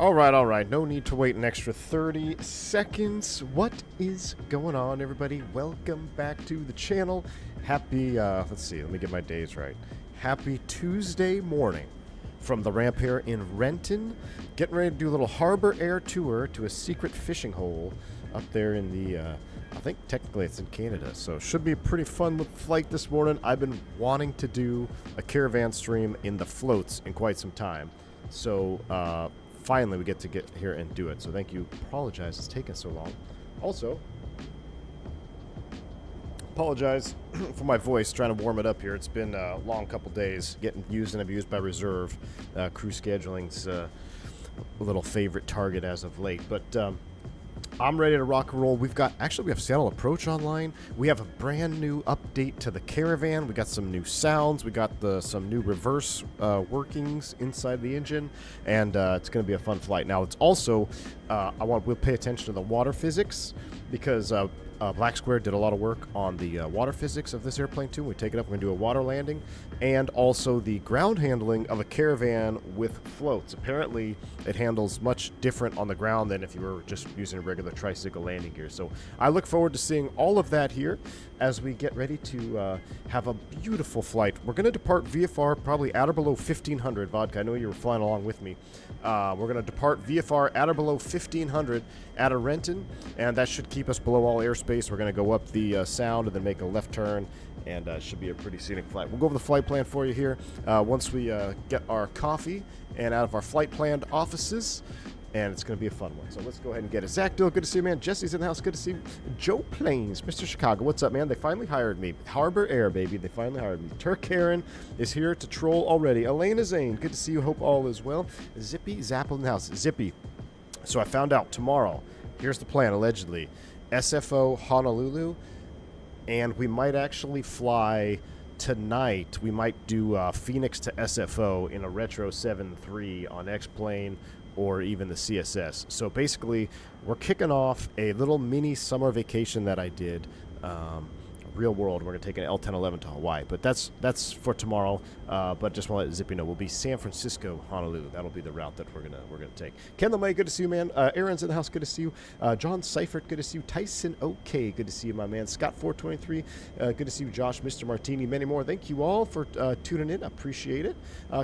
All right. No need to wait an extra 30 seconds. What is going on, everybody? Welcome back to the channel. Happy, let's see, let me get my days right. Happy Tuesday morning from the ramp here in Renton. Getting ready to do a little harbor air tour to a secret fishing hole up there in the, I think technically it's in Canada. So should be a pretty fun flight this morning. I've been wanting to do a caravan stream in the floats in quite some time. So, finally we get here and do it. So thank you. Apologize it's taken so long. Also, apologize for my voice, trying to warm it up here. It's been a long couple days getting used and abused by reserve. Crew scheduling's a little favorite target as of late. But I'm ready to rock and roll. We have Seattle Approach online. We have a brand new update to the caravan. We got some new sounds. We got some new reverse workings inside the engine, and it's going to be a fun flight. Now, it's also we'll pay attention to the water physics because BlackSquare did a lot of work on the water physics of this airplane too. We take it up, we're going to do a water landing, and also the ground handling of a caravan with floats. Apparently, it handles much different on the ground than if you were just using a regular tricycle landing gear. So I look forward to seeing all of that here as we get ready to have a beautiful flight. We're going to depart VFR probably at or below 1500. Vodka, I know you were flying along with me. We're going to depart VFR at or below 1500 at a Renton, and that should keep us below all airspace. We're going to go up the sound and then make a left turn, and should be a pretty scenic flight. We'll go over the flight plan for you here once we get our coffee and out of our flight planned offices, and it's going to be a fun one. So let's go ahead and get it. Zach Dill, good to see you, man. Jesse's in the house, good to see you. Joe Plains, Mr. Chicago, what's up, man? They finally hired me. Harbor Air, baby, they finally hired me. Turk Herein is here to troll already. Elena Zane, good to see you. Hope all is well. Zippy Zapple in the house. Zippy. So I found out tomorrow, here's the plan, allegedly. SFO Honolulu, and we might actually fly tonight. We might do Phoenix to SFO in a Retro 7.3 on X-Plane or even the CSS. So basically, we're kicking off a little mini summer vacation that I did. Real world. We're gonna take an L1011 to Hawaii, but that's for tomorrow. But just want to let Zippy know we'll be San Francisco, Honolulu. That'll be the route that we're gonna take. Ken LeMay, good to see you, man. Aaron's in the house, good to see you. John Seifert, good to see you. Tyson OK, good to see you, my man. Scott 423, good to see you. Josh, Mr. Martini, many more. Thank you all for tuning in. I appreciate it.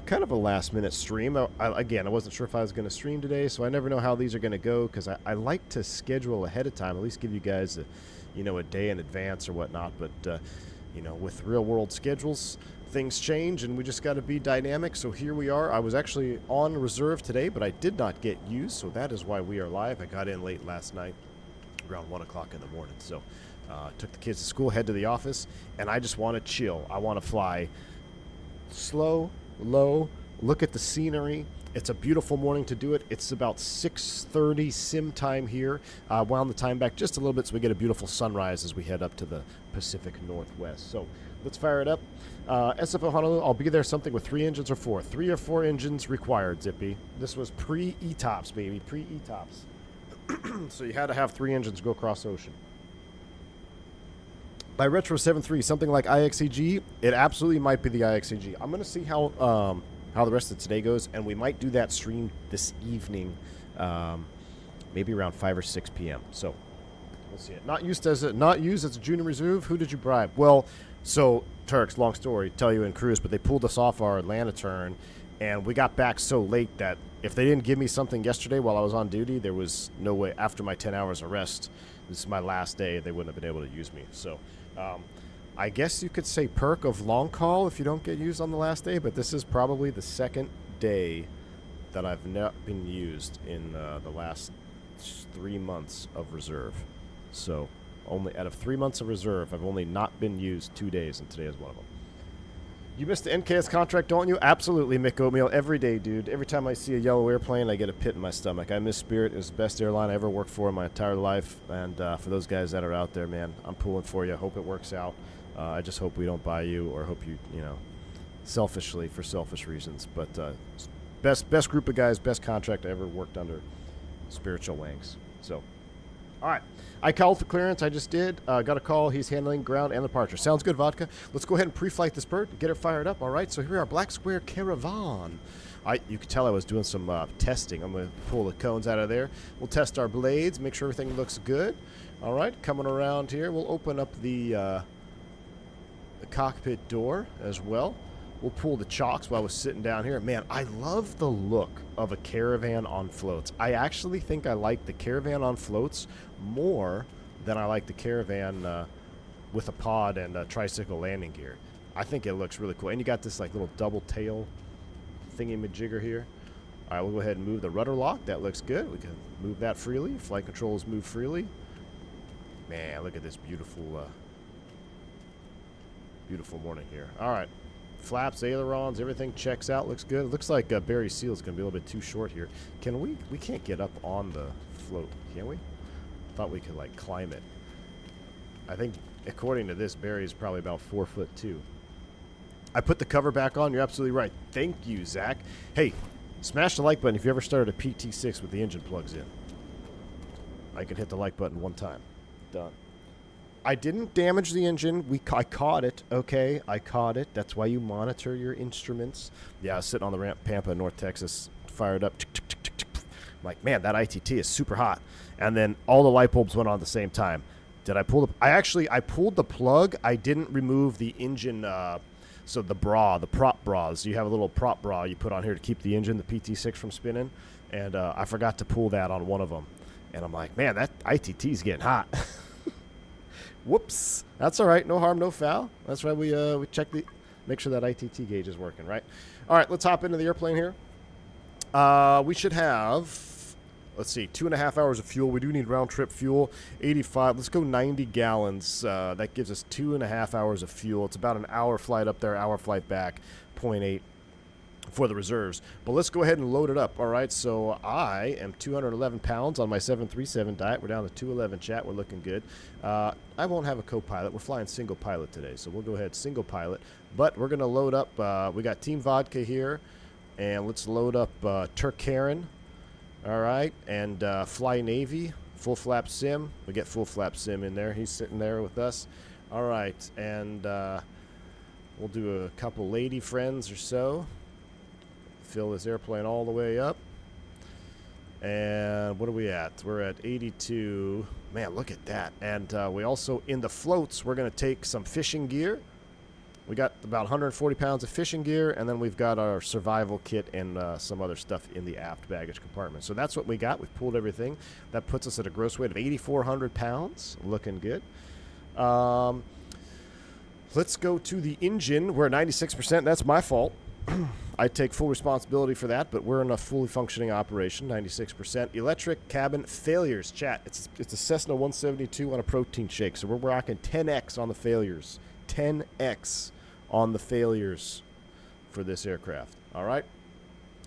Kind of a last minute stream. Again, I wasn't sure if I was gonna stream today, so I never know how these are gonna go because I like to schedule ahead of time. At least give you guys a day in advance or whatnot, but with real world schedules, things change and we just got to be dynamic. So here we are. I was actually on reserve today, but I did not get used, so that is why we are live. I got in late last night around 1 o'clock in the morning, so took the kids to school, head to the office, and I just want to chill. I want to fly slow, low, look at the scenery. It's a beautiful morning to do it. It's about 6:30 sim time here. Wound the time back just a little bit so we get a beautiful sunrise as we head up to the Pacific Northwest. So let's fire it up. SFO Honolulu, I'll be there something with 3 engines or 4. 3 or 4 engines required, Zippy. This was pre-ETOPS, baby, pre-ETOPS. So you had to have 3 engines go across ocean. By Retro 7.3, something like IXEG, it absolutely might be the IXEG. I'm going to see how the rest of today goes, and we might do that stream this evening, maybe around 5 or 6 p.m. So we'll see it. Not used as a junior reserve. Who did you bribe? Well, so Turks, long story, tell you in cruise, but they pulled us off our Atlanta turn, and we got back so late that if they didn't give me something yesterday while I was on duty, there was no way. After my 10 hours of rest, this is my last day, they wouldn't have been able to use me. So I guess you could say perk of long call if you don't get used on the last day, but this is probably the second day that I've not been used in the last 3 months of reserve. So only out of 3 months of reserve, I've only not been used 2 days, and today is one of them. You missed the NKS contract, don't you? Absolutely, Mick Oatmeal. Every day, dude. Every time I see a yellow airplane, I get a pit in my stomach. I miss Spirit. It was the best airline I ever worked for in my entire life. And for those guys that are out there, man, I'm pulling for you. I hope it works out. I just hope we don't buy you, or hope you, selfishly, for selfish reasons. But best group of guys, best contract I ever worked under. Spiritual Wangs. So All right. I called for clearance. I just did. Got a call. He's handling ground and departure. Sounds good, Vodka. Let's go ahead and pre-flight this bird. Get it fired up. All right. So here we are, BlackSquare Caravan. You could tell I was doing some testing. I'm going to pull the cones out of there. We'll test our blades. Make sure everything looks good. All right. Coming around here. We'll open up the cockpit door as well. We'll pull the chocks while I was sitting down here. Man, I love the look of a Caravan on floats. I actually think I like the Caravan on floats more than I like the Caravan with a pod and a tricycle landing gear. I think it looks really cool. And you got this like little double tail thingy-majigger here. All right, we'll go ahead and move the rudder lock. That looks good. We can move that freely. Flight controls move freely. Man, look at this beautiful, beautiful morning here. All right. Flaps, ailerons, everything checks out. Looks good. It looks like Barry Seal's going to be a little bit too short here. Can we? We can't get up on the float, can we? Thought we could, like, climb it. I think, according to this, Barry's probably about 4'2". I put the cover back on. You're absolutely right. Thank you, Zach. Hey, smash the like button if you ever started a PT6 with the engine plugs in. I can hit the like button one time. Done. I didn't damage the engine. I caught it, okay? I caught it. That's why you monitor your instruments. Yeah, I was sitting on the ramp, Pampa, North Texas, fired up. I'm like, man, that ITT is super hot. And then all the light bulbs went on at the same time. Did I pull the... I pulled the plug. I didn't remove the engine, so the prop bras. You have a little prop bra you put on here to keep the engine, the PT6 from spinning. And I forgot to pull that on one of them. And I'm like, man, that ITT's getting hot. Whoops. That's all right. No harm, no foul. That's right. We check make sure that ITT gauge is working, right? All right, let's hop into the airplane here. We should have, let's see, 2.5 hours of fuel. We do need round-trip fuel, 85. Let's go 90 gallons. That gives us 2.5 hours of fuel. It's about an hour flight up there, hour flight back, 0.8 for the reserves. But let's go ahead and load it up, all right? So I am 211 pounds on my 737 diet. We're down to 211 chat. We're looking good. I won't have a co-pilot. We're flying single pilot today, so we'll go ahead single pilot. But we're going to load up. We got Team Vodka here, and let's load up Turk Herein, all right, and Fly Navy, full flap sim. We get full flap sim in there. He's sitting there with us. All right, and we'll do a couple lady friends or so. Fill this airplane all the way up. And what are we at? We're at 82. Man, look at that. And we also, in the floats, we're going to take some fishing gear. We got about 140 pounds of fishing gear, and then we've got our survival kit and some other stuff in the aft baggage compartment. So that's what we got. We've pulled everything. That puts us at a gross weight of 8,400 pounds. Looking good. Let's go to the engine. We're at 96%. That's my fault. I take full responsibility for that, but we're in a fully functioning operation, 96%. Electric cabin failures, chat. It's a Cessna 172 on a protein shake, so we're rocking 10x on the failures. 10x on the failures for this aircraft, all right?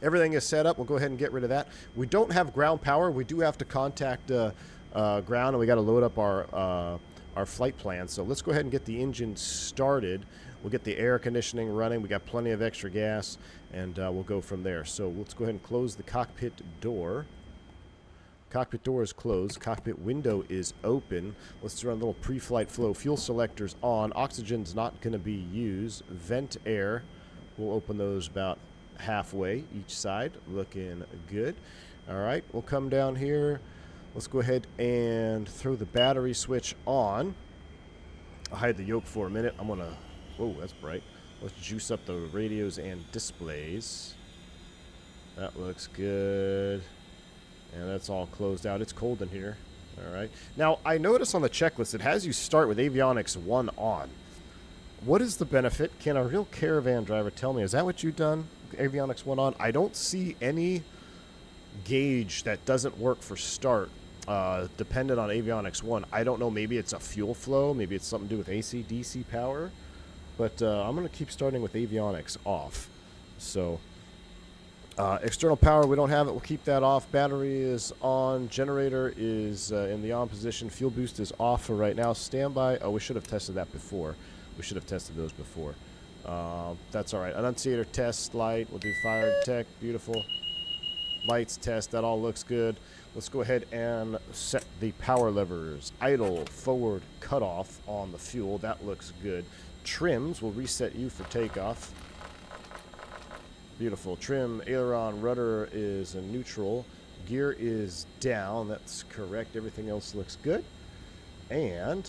Everything is set up. We'll go ahead and get rid of that. We don't have ground power. We do have to contact ground, and we got to load up our flight plan. So let's go ahead and get the engine started. We'll get the air conditioning running. We got plenty of extra gas, and we'll go from there. So let's go ahead and close the cockpit door. Cockpit door is closed. Cockpit window is open. Let's run a little pre-flight flow. Fuel selectors on. Oxygen's not going to be used. Vent air. We'll open those about halfway each side. Looking good. All right, we'll come down here. Let's go ahead and throw the battery switch on. I'll hide the yoke for a minute. I'm going to... Whoa, that's bright. Let's juice up the radios and displays. That looks good. And that's all closed out. It's cold in here. All right. Now, I notice on the checklist it has you start with avionics 1 on. What is the benefit? Can a real Caravan driver tell me? Is that what you've done? Avionics 1 on? I don't see any gauge that doesn't work for start dependent on avionics 1. I don't know. Maybe it's a fuel flow. Maybe it's something to do with AC, DC power. But I'm going to keep starting with avionics off. So external power, we don't have it. We'll keep that off. Battery is on. Generator is in the on position. Fuel boost is off for right now. Standby. Oh, we should have tested that before. We should have tested those before. That's all right. Annunciator test light. We'll do fire detect. Beautiful. Lights test, that all looks good. Let's go ahead and set the power levers. Idle, forward, cutoff on the fuel. That looks good. Trims will reset you for takeoff. Beautiful. Trim, aileron, rudder is a neutral. Gear is down. That's correct. Everything else looks good. And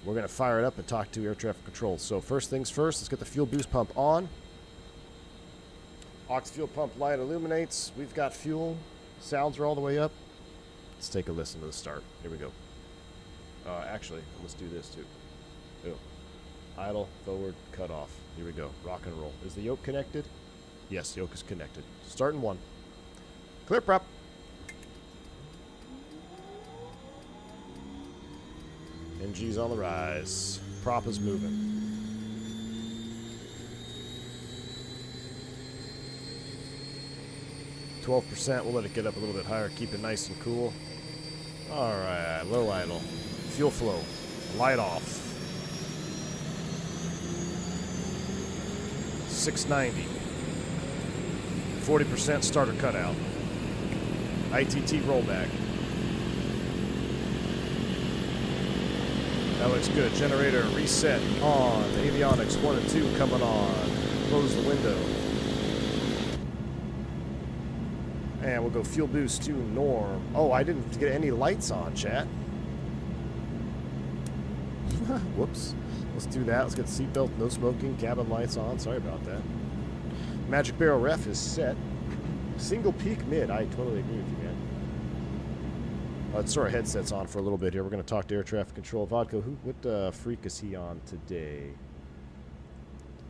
we're going to fire it up and talk to air traffic control. So first things first, let's get the fuel boost pump on. Aux fuel pump light illuminates. We've got fuel. Sounds are all the way up. Let's take a listen to the start. Here we go. Actually, let's do this too. Ew. Idle, forward, cut off. Here we go. Rock and roll. Is the yoke connected? Yes, the yoke is connected. Start in 1. Clear prop. NG's on the rise. Prop is moving. %. We'll let it get up a little bit higher. Keep it nice and cool. Alright, low idle. Fuel flow. Light off. 690. 40% starter cutout. ITT rollback. That looks good. Generator reset on. Avionics 1 and 2 coming on. Close the window. And we'll go fuel boost to norm. Oh, I didn't get any lights on, chat. Whoops. Let's do that. Let's get seatbelt, no smoking, cabin lights on. Sorry about that. Magic barrel ref is set. Single peak mid. I totally agree with you, man. Let's throw our headsets on for a little bit here. We're going to talk to air traffic control. Vodka, what freak is he on today?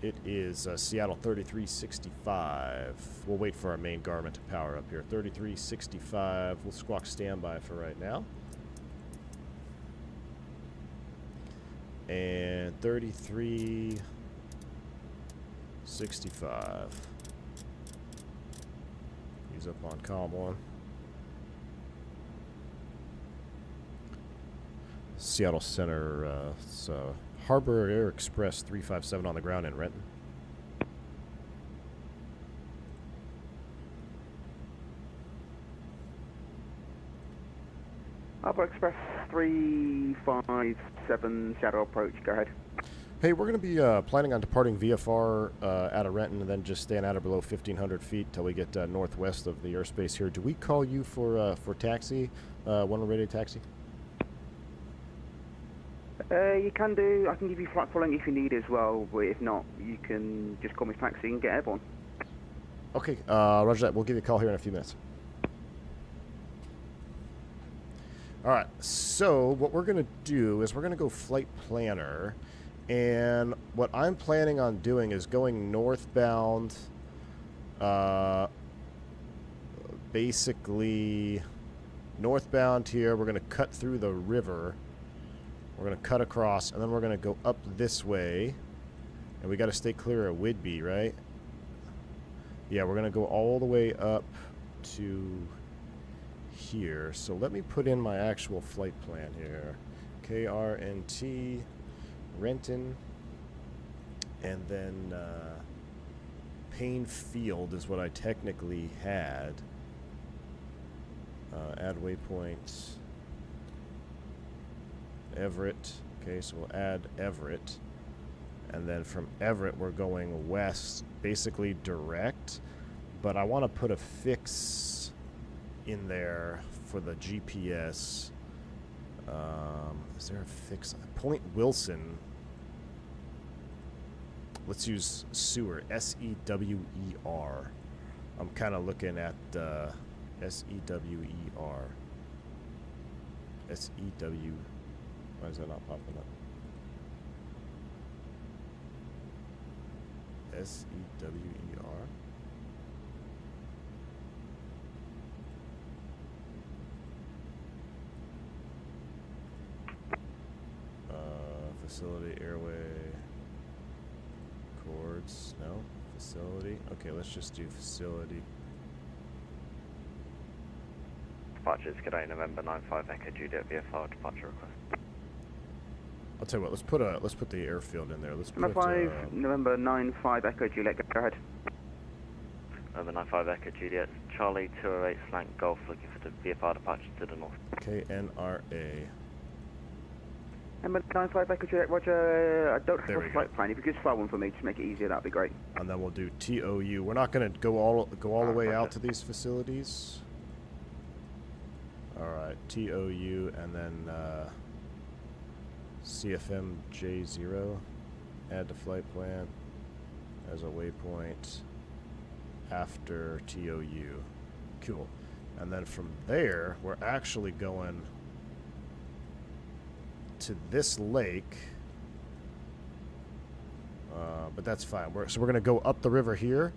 It is Seattle 3365. We'll wait for our main Garmin to power up here. 3365. We'll squawk standby for right now. And 3365. He's up on column 1. Seattle Center, Harbor Air Express 357 on the ground in Renton. Harbor Express 357, shadow approach, go ahead. Hey, we're going to be planning on departing VFR out of Renton and then just staying out of below 1,500 feet till we get northwest of the airspace here. Do we call you for taxi, when we're ready to taxi? You can do. I can give you flight following if you need as well, but if not, you can just call me taxi and get airborne. Okay, roger that. We'll give you a call here in a few minutes. Alright, so what we're going to do is we're going to go flight planner, and what I'm planning on doing is going northbound, basically northbound here. We're going to cut through the river. We're going to cut across, and then we're going to go up this way. And we got to stay clear of Whidbey, right? Yeah, we're going to go all the way up to here. So let me put in my actual flight plan here. KRNT, Renton, and then Payne Field is what I technically had. Add waypoint. Everett. Okay, so we'll add Everett. And then from Everett, we're going west, basically direct. But I want to put a fix in there for the GPS. Is there a fix? Point Wilson. Let's use Sewer. S-E-W-E-R. I'm kind of looking at S-E-W-E-R. S-E-W. Why is that not popping up? S-E-W-E-R. Facility, airway, chords, no? Facility. Okay, let's just do facility. Departures, good day, November 95 Echo Juliet VFR departure request. I'll tell you what, let's put the airfield in there. Let's put November 95 Echo Juliet, go ahead. November 95 Echo Juliet, Charlie 208 slant Golf, looking for the VFR departure to the north. KNRA. Number 95 Echo Juliet, Roger. I don't There have we a flight plan. If you could just fly one for me, just make it easier, that'd be great. And then we'll do TOU. We're not going to go all the way out to these facilities. All right, TOU, and then CFM J0. Add to flight plan as a waypoint after TOU. Cool. And then from there, we're actually going to this lake. But that's fine. So we're going to go up the river here,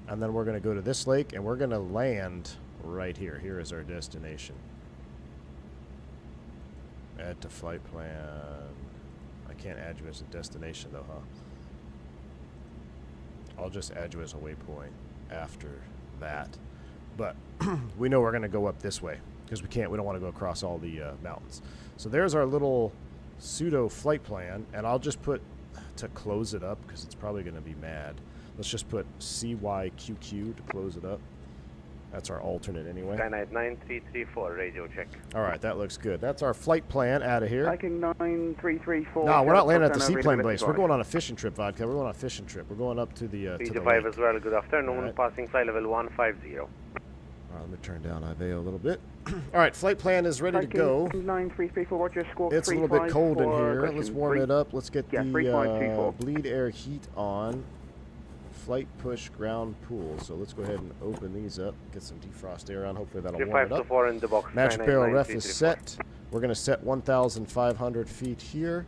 and then we're going to go to this lake, and we're going to land right here. Here is our destination. Add to flight plan. I can't add you as a destination, though, huh? I'll just add you as a waypoint after that. But we know we're going to go up this way because we don't want to go across all the mountains. So there's our little pseudo flight plan, and I'll just put, to close it up because it's probably going to be mad, let's just put CYQQ to close it up. That's our alternate anyway. Skynet 9334, radio check. All right, that looks good. That's our flight plan out of here. Viking 9334. No, we're not landing at the seaplane base. We're going on a fishing trip, Vodka. We're going on a fishing trip. We're going up to the lake. 5 as well, good afternoon. Right. Passing flight level 150. All right, let me turn down IVA a little bit. All right, flight plan is ready to go. 9334, Roger, score It's a little bit cold in here. question Let's warm it up. Let's get Yeah, the 3524. bleed air heat on. Flight push ground pool. So let's go ahead and open these up. Get some defrost air on. Hopefully that'll warm it up. 3524 in the box. Magic Skynet barrel ref is 9334. set. We're going to set 1,500 feet here.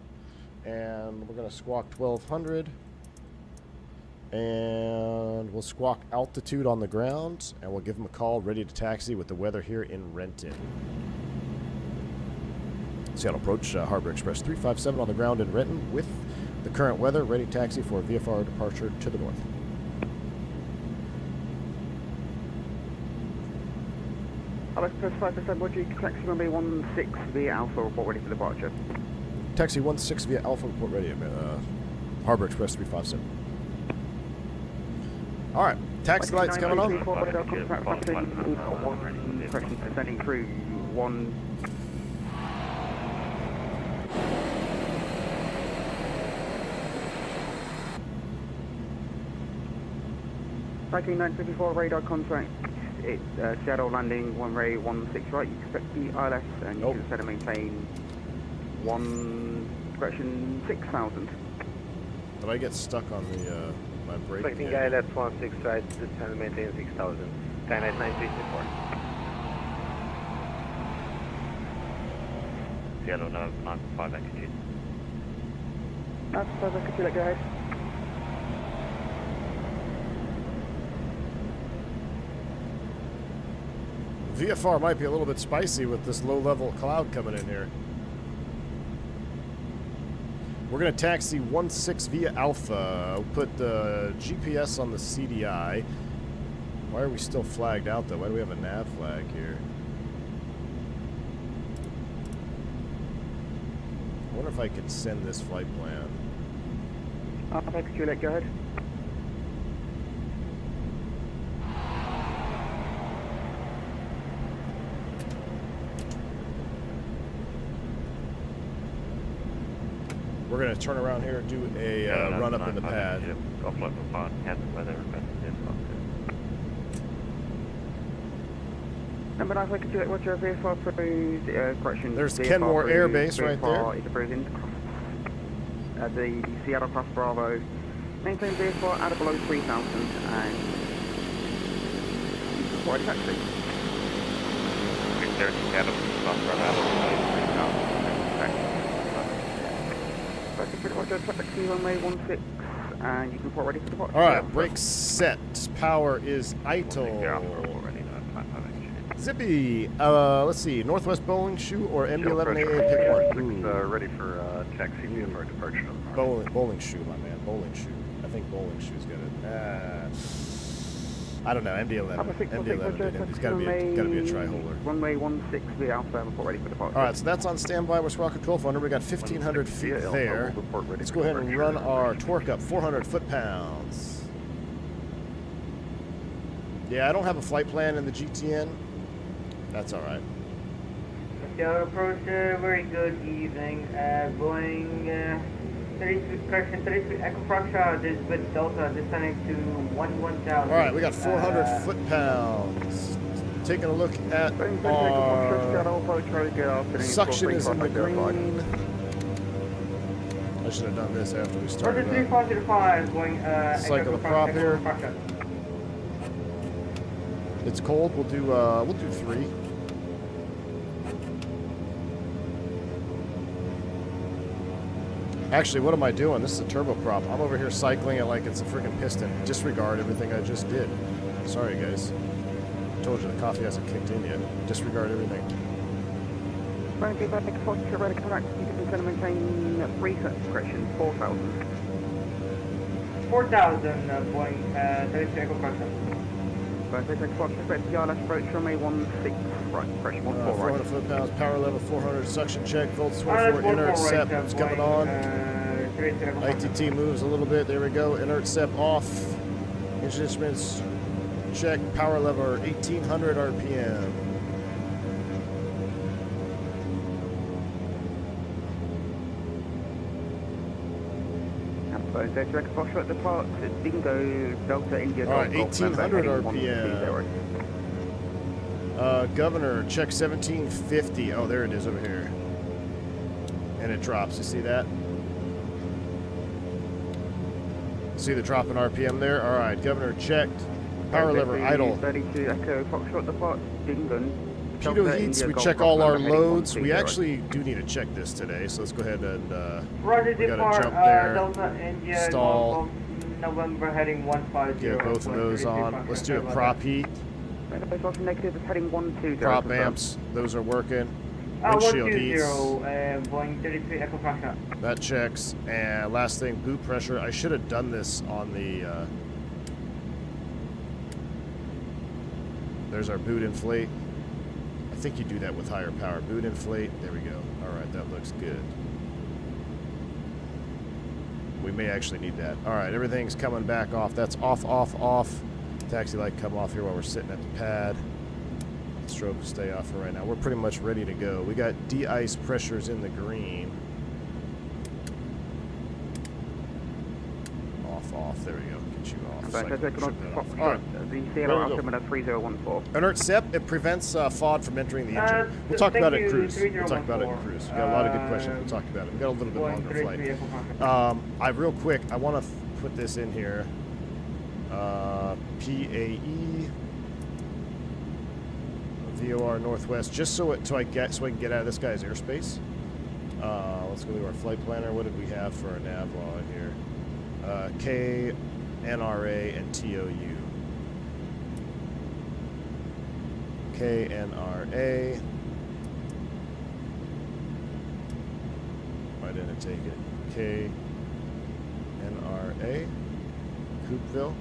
And we're going to squawk 1,200. And we'll squawk altitude on the ground. And we'll give them a call, ready to taxi with the weather here in Renton. Seattle approach, Harbor Express 357 on the ground in Renton with the current weather, ready to taxi for VFR departure to the north. Alex, press 5%, Roger, taxi runway 16 via Alpha, report ready for departure. Taxi 16 via Alpha, report ready. Harbor Express 357. All right, taxi lights coming on. Question descending through 1. Viking 954 radar contract. It's Seattle landing runway 16 right. You expect the ILS and you can set and maintain 1 6,000. Did I get stuck on the my brake? Expecting ILS 16 right, descend and maintain 6,000. Skynet 9334. Seattle November 95 Echo Juliet. That's perfect, could you let go ahead? VFR might be a little bit spicy with this low-level cloud coming in here. We're going to taxi 16 via Alpha. We'll put the GPS on the CDI. Why are we still flagged out, though? Why do we have a nav flag here? I wonder if I could send this flight plan. Alpha, could you let go ahead? We're going to turn around here and do a run up in the pad. Golf local pod, cabin weather requested is Number 9, could you let Roger, VFR approved, correction. There's VFR Kenmore Air approved, Base right there. VFR is approved in the Seattle Cross Bravo. Maintain VFR at or below 3,000 and for a taxi. There's Seattle Cross Bravo. Roger, taxi runway 16 and you can report ready for departure. All right, brakes set. Power is idle. Zippy. Let's see. Northwest Bowling Shoe or MD11AA. Pick one. Ready for taxi for departure. Bowling Shoe, my man. Bowling Shoe. I think Bowling Shoe's got it. I don't know. MD11. MD11. It's got to be a tri-holer. Runway 16 via Alpha, report ready for departure. All right, so that's on standby. We're squawk control phone number. We got 1,500 feet there. Let's go ahead and run our torque up 400 foot-pounds. Yeah, I don't have a flight plan in the GTN. That's all right. Seattle approach, very good evening. Boeing 33 Echo Foxtrot is with Delta, descending to 11,000. All right, we got 400 foot-pounds. Taking a look at Boeing 33 our Seattle approach, very good afternoon. suction is in the 4505. green. I should have done this after we started. 3505 going Cycle the prop here. It's cold. We'll do 3. Actually, what am I doing? This is a turboprop. I'm over here cycling it like it's a freaking piston. Disregard everything I just did. Sorry, guys. I told you the coffee hasn't kicked in yet. Disregard everything. Boeing 35 Foxtrot, ready to connect. You can send and maintain research correction 4,000. 4,000 Boeing 33 Echo Foxtrot. Boeing 35 Foxtrot, ready to ILS approach runway 16, right, correction 14 right. 400 foot-pounds, power level 400, suction check, volts 24, inert SEP is coming on. ITT moves a little bit, there we go, inert SEP off. Engine instruments check, power level 1800 RPM. Boeing 35 Foxtrot departs Dingo Delta India All right, Golf, 1800 November, RPM. Governor, check 1750. Oh, there it is over here. And it drops. You see that? See the drop in RPM there? All right, Governor checked. Power lever idle. 32 Echo Foxtrot departs Dingo. Pitot heats, we check all our loads. We actually do need to check this today, so let's go ahead and Roger, we gotta depart, jump there, Delta India, stall, Golf, November heading 150. get both of those on. Let's do a prop heat. Negative is heading 120. Prop amps, those are working. Windshield Windshield heats. Boeing 33 Echo Foxtrot. That checks. And last thing, boot pressure. I should have done this on the... there's our boot inflate. I think you do that with higher power. Boot inflate. There we go. All right, that looks good. We may actually need that. All right, everything's coming back off. That's off, off, off. Taxi light come off here while we're sitting at the pad. Strobe will stay off for right now. We're pretty much ready to go. We got de-ice pressures in the green. Off, off. There we go. Get you off. All right. The Sierra Altimeter 3014. Inert SEP, it prevents FOD from entering the engine. We'll talk about it in cruise. We'll talk about it in cruise. We've got a lot of good questions. We'll talk about it. We've got a little bit longer flight. Real quick, I want to put this in here. PAE VOR Northwest, just so I can get out of this guy's airspace. Let's go to our flight planner. What did we have for our nav law in here? K, NRA, and TOU. K, NRA. Why didn't it take it? K, NRA. Coopville.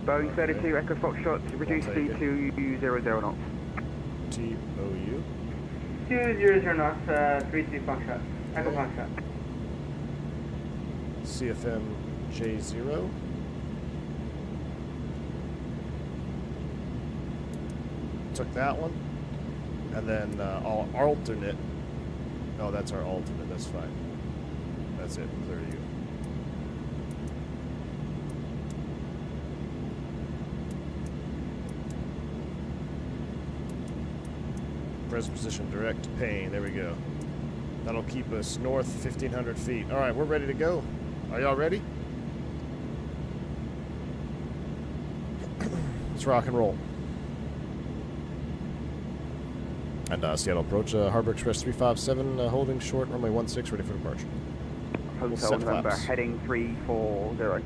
Boeing 32 Echo Foxtrot, reduce to 200 knots. TOU. 200 knots, 33 Foxtrot. Echo Foxtrot. CFM J0. Took that one. And then our alternate. Oh, that's our alternate. That's fine. That's it. Clear to you. Present position, direct pane. There we go. That'll keep us north 1,500 feet. All right, we're ready to go. Are y'all ready? Let's rock and roll. And Seattle approach, Harbor Express 357, holding short, runway 16, ready for departure. Hotel November, heading 340.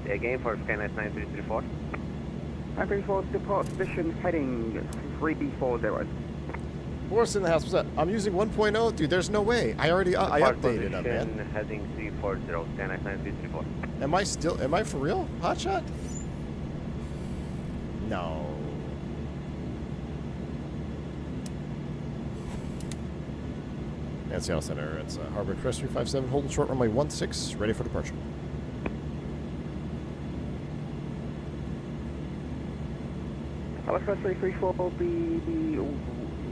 Say again for Skynet 9334. 934 depart position, heading 340. Force in the house. What's that? I'm using 1.0, dude. There's no way. I already I updated them, man. Heading 340, Skynet 9334. Am I for real? Hotshot? No. And Seattle Center. It's Harbor Express 357, holding short, runway 16, ready for departure. Alaska 334 will be the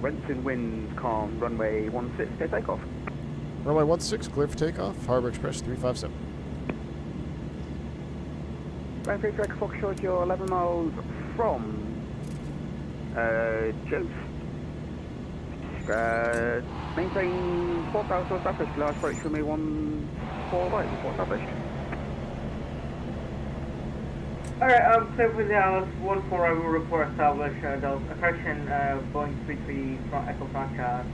Renton wind, calm, runway 16, clear takeoff. Runway 16, clear for takeoff. Harbor Express 357. Ground 3 Echo Foxtrot, you're 11 miles from Jost. Maintain 4,000 established. Last approach for me 14 right, report established. Alright, clear with the Alice 14, I will report established. Delta correction, Boeing 33 from Echo Foxtrot.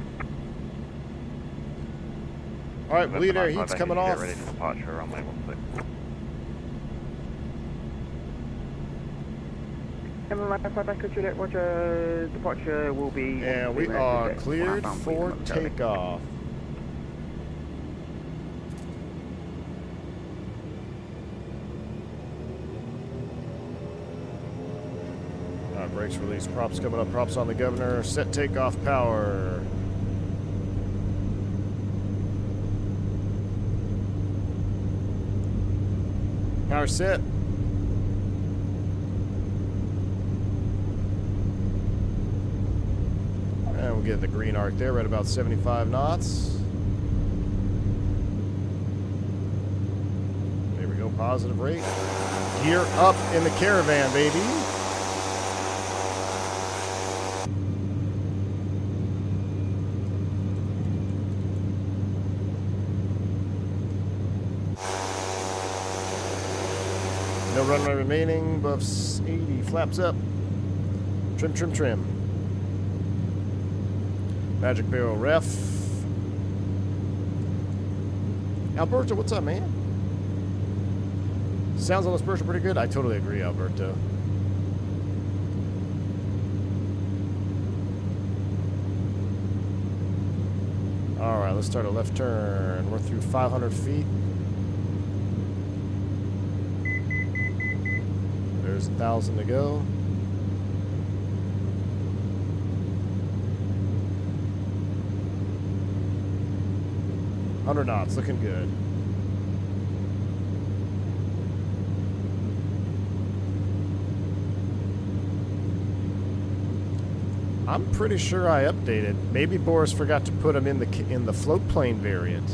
Alright, bleed air heat's coming off. Ready for departure, runway 16. Echo Juliet, Roger, departure will be... And we are cleared for takeoff. Brakes released, props coming up, props on the governor, set takeoff power. Power set. And we'll get the green arc there, right about 75 knots. There we go, positive rate. Gear up in the caravan, baby. No runway remaining, buffs 80, flaps up. Trim, trim, trim. Magic barrel ref. Alberto, what's up, man? Sounds on this person pretty good. I totally agree, Alberto. Alright, let's start a left turn. We're through 500 feet. There's 1,000 to go. $100 knots, looking good. I'm pretty sure I updated. Maybe Boris forgot to put them in the float plane variant.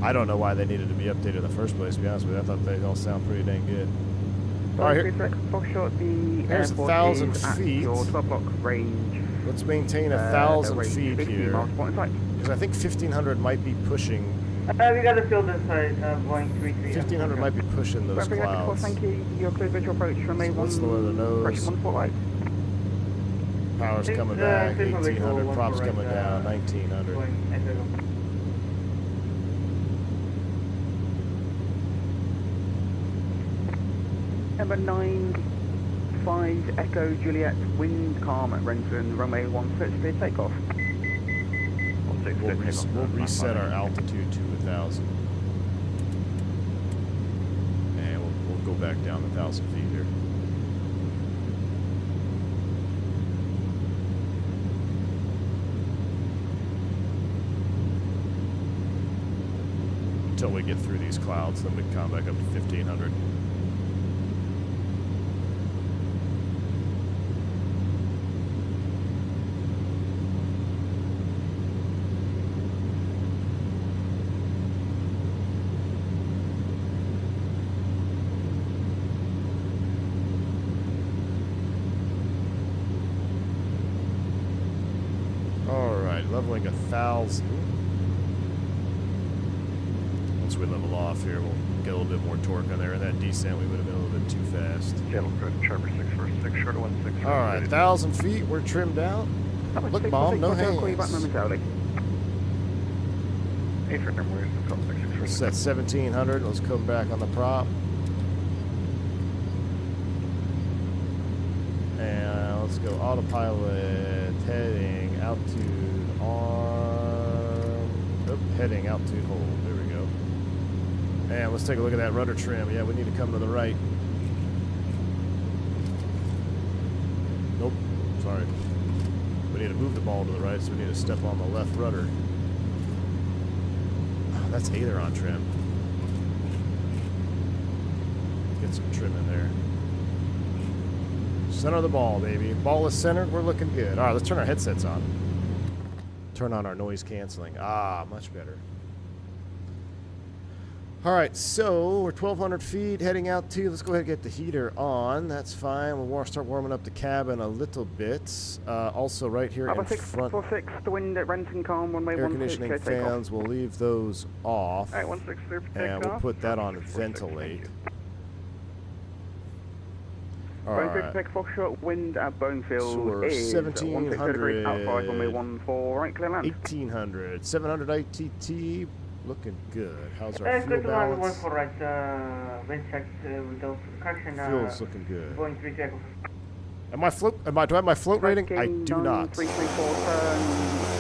I don't know why they needed to be updated in the first place, to be honest with you. I thought they all sound pretty dang good. All right, here's 1,000 feet. Your 12 block range. Let's maintain 1,000 feet here. Because I think 1,500 might be pushing. We got the field inside Boeing 33. 1,500 might be pushing those clouds. Thank you. Your clear visual approach from So let's lower the nose. Power's coming back. 1,800. Props coming down. 1,900. Number 95 Echo Juliet, wind calm at Renton, runway 16, clear takeoff. We'll reset our altitude to 1,000. And we'll go back down 1,000 feet here. Until we get through these clouds, then we can come back up to 1,500. Leveling 1,000. Once we level off here, we'll get a little bit more torque on there. And that descent, we would have been a little bit too fast. Channel code Charter 646, short of 16. All right, 1,000 feet. We're trimmed out. Look, Bomb, no hands. Let's set 1,700. Let's come back on the prop. And let's go autopilot, heading altitude arm. Nope, heading altitude hold. There we go. And let's take a look at that rudder trim. Yeah, we need to come to the right. Nope, sorry. We need to move the ball to the right, so we need to step on the left rudder. Oh, that's aileron trim. Get some trim in there. Center of the ball, baby. Ball is centered. We're looking good. All right, let's turn our headsets on. Turn on our noise canceling. Ah, much better. All right, so we're 1,200 feet heading out to. Let's go ahead and get the heater on. That's fine. We'll start warming up the cabin a little bit. Also, right here in front. 646, the wind at Renton calm, runway Air 16, conditioning go takeoff. fans. We'll leave those off. 160 for And we'll takeoff. put that on ventilate. All Boeing right. 56 Foxtrot, wind at Boeing So Field we're is 1700, 16 outside, runway 14, right, clear land. 1800, 700 ITT. Looking good. How's our fuel Good one, balance? 14 right, wind check without correction. Fuel's looking good. Boeing 3 takeoff. Am I float? Do I have my float rating? I do not. 334, turn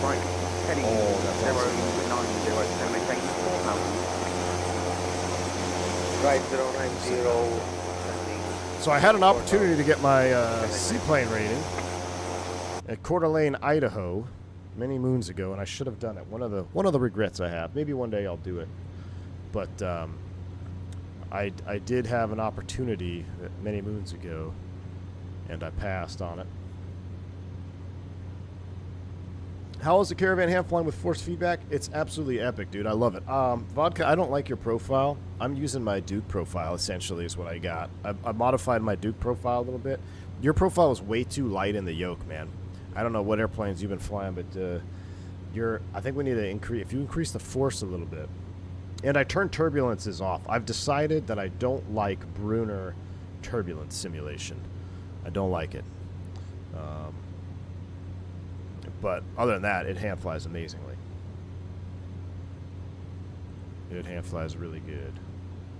right, heading Oh, that's 090, so maintain 4,000. Right 090. So I had an opportunity to get my seaplane rating at Coeur d'Alene, Idaho, many moons ago, and I should have done it. One of the regrets I have. Maybe one day I'll do it. But I did have an opportunity many moons ago, and I passed on it. How is the Caravan hand flying with force feedback? It's absolutely epic, dude. I love it. Vodka, I don't like your profile. I'm using my Duke profile, essentially, is what I got. I modified my Duke profile a little bit. Your profile is way too light in the yoke, man. I don't know what airplanes you've been flying, but I think we need to increase, if you increase the force a little bit. And I turned turbulences off. I've decided that I don't like Brunner turbulence simulation. I don't like it. But other than that, it hand flies amazingly. It hand flies really good.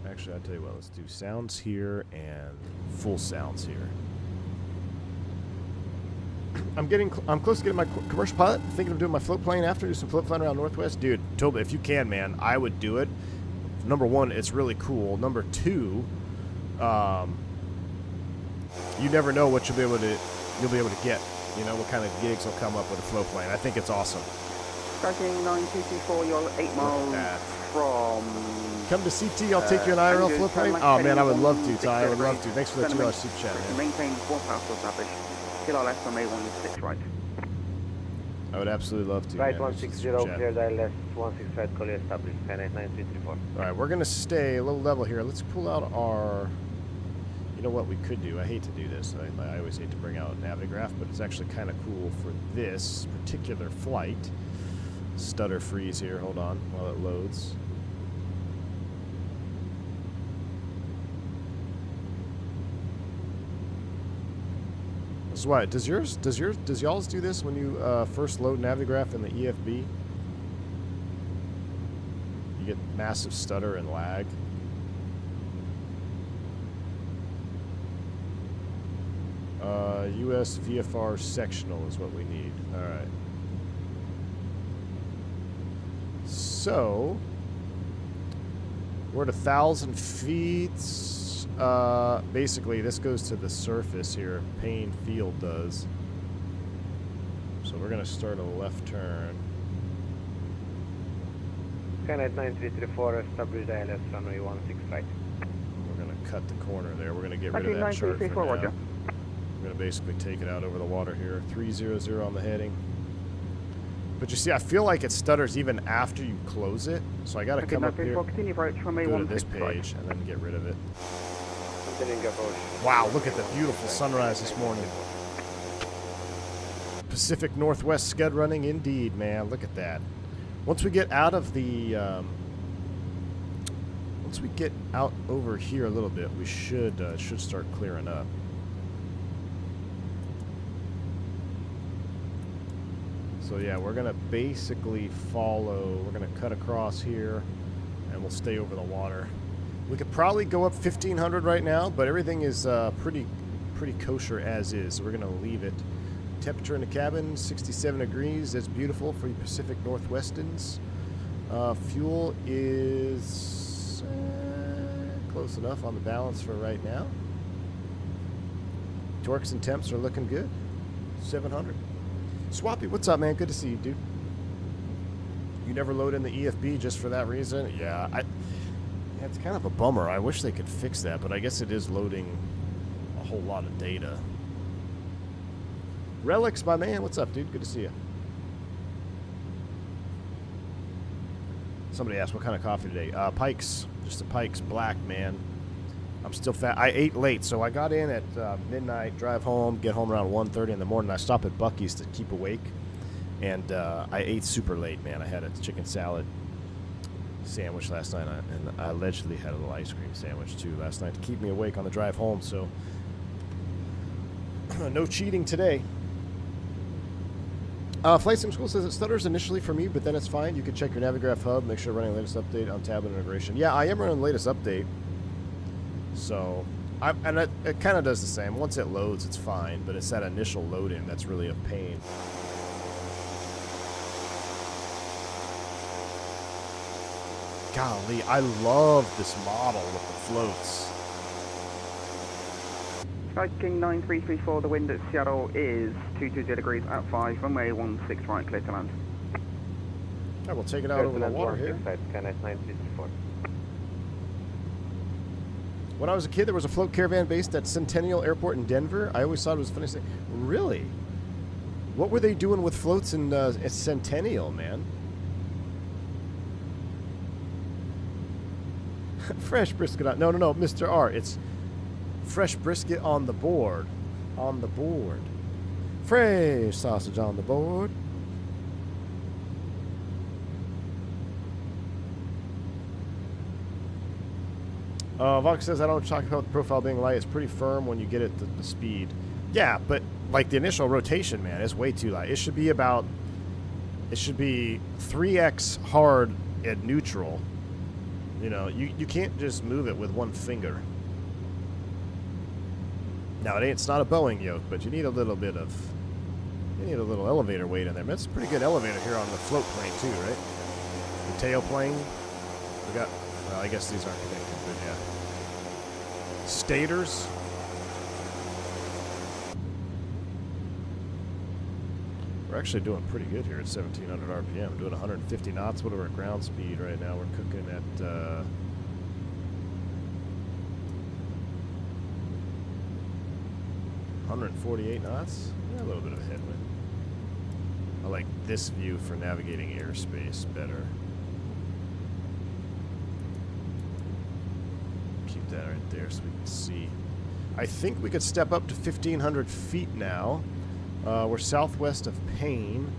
Actually, I'll tell you what, let's do sounds here and full sounds here. I'm close to getting my commercial pilot. Thinking of doing my float plane after, do some float flying around Northwest. Dude, Toba, if you can, man, I would do it. Number one, it's really cool. Number two, you never know what you'll be able to get. You know, what kind of gigs will come up with a float plane. I think it's awesome. Tracking 9224, you're 8 miles from... Come to CT, I'll take you an IRL float plane. Oh, man, I would love to, Ty. I would love to. Thanks for the $2 super chat, man. Maintain 4,000 established. Kill less on A16 right. I would absolutely love to. Right man. 160, clear ILS 16 right, call you established, 1089 All right, we're going to stay a little level here. Let's pull out our... You know what we could do? I hate to do this. I always hate to bring out Navigraph, but it's actually kind of cool for this particular flight. Stutter freeze here. Hold on while it loads. This is why. Does y'all's do this when you first load Navigraph in the EFB? You get massive stutter and lag. US VFR sectional is what we need. All right. So we're at 1,000 feet. Basically, this goes to the surface here. Payne Field does. So we're gonna start a left turn. 1089 established ILS runway 16 right. We're gonna cut the corner there. We're gonna get rid of that chart for now. Roger. We're going to basically take it out over the water here. 300 on the heading. But you see, I feel like it stutters even after you close it. So I got to come up here, continue approach from go to this A16 page, and then get rid of it. Continuing approach. Wow, look at the beautiful sunrise this morning. Pacific Northwest scud running, indeed, man. Look at that. Once we get out of the... once we get out over here a little bit, we should start clearing up. So yeah, we're gonna basically follow, we're gonna cut across here and we'll stay over the water. We could probably go up 1,500 right now, but everything is pretty kosher as is. So we're gonna leave it. Temperature in the cabin, 67 degrees. That's beautiful for you Pacific Northwestans. Fuel is close enough on the balance for right now. Torques and temps are looking good. 700. Swappy, what's up, man? Good to see you, dude. You never load in the EFB just for that reason? Yeah, it's kind of a bummer. I wish they could fix that, but I guess it is loading a whole lot of data. Relics, my man. What's up, dude? Good to see you. Somebody asked what kind of coffee today. Pikes. Just a Pikes Black, man. I'm still fat. I ate late, so I got in at midnight, drive home, get home around 1:30 in the morning. I stop at Buc-ee's to keep awake, and I ate super late, man. I had a chicken salad sandwich last night, and I allegedly had a little ice cream sandwich, too, last night to keep me awake on the drive home, so no cheating today. Flight Sim School says it stutters initially for me, but then it's fine. You can check your Navigraph hub, make sure you're running the latest update on tablet integration. Yeah, I am running the latest update. So, and it kind of does the same. Once it loads, it's fine, but it's that initial load-in that's really a pain. Golly, I love this model with the floats. Viking 9334, the wind at Seattle is 220 degrees at 5, runway 16 right, clear to land. I will take it out over the water here. Skynet 9334. When I was a kid, there was a float caravan based at Centennial Airport in Denver. I always thought it was funny to say, really? What were they doing with floats in Centennial, man? Fresh brisket on... No, Mr. R. It's fresh brisket on the board. On the board. Fresh sausage on the board. Vox says, I don't talk about the profile being light. It's pretty firm when you get it to the speed. Yeah, but like the initial rotation, man, is way too light. It should be 3x hard at neutral. You know, you can't just move it with one finger. Now, it's not a Boeing yoke, but you need a little bit of... You need a little elevator weight in there. That's a pretty good elevator here on the float plane, too, right? The tail plane. We got... Well, I guess these aren't connected, but yeah. Stators. We're actually doing pretty good here at 1700 RPM. We're doing 150 knots. What are our ground speed right now? We're cooking at 148 knots. Yeah, a little bit of a headwind. I like this view for navigating airspace better. Keep that right there so we can see. I think we could step up to 1,500 feet now. We're southwest of Payne.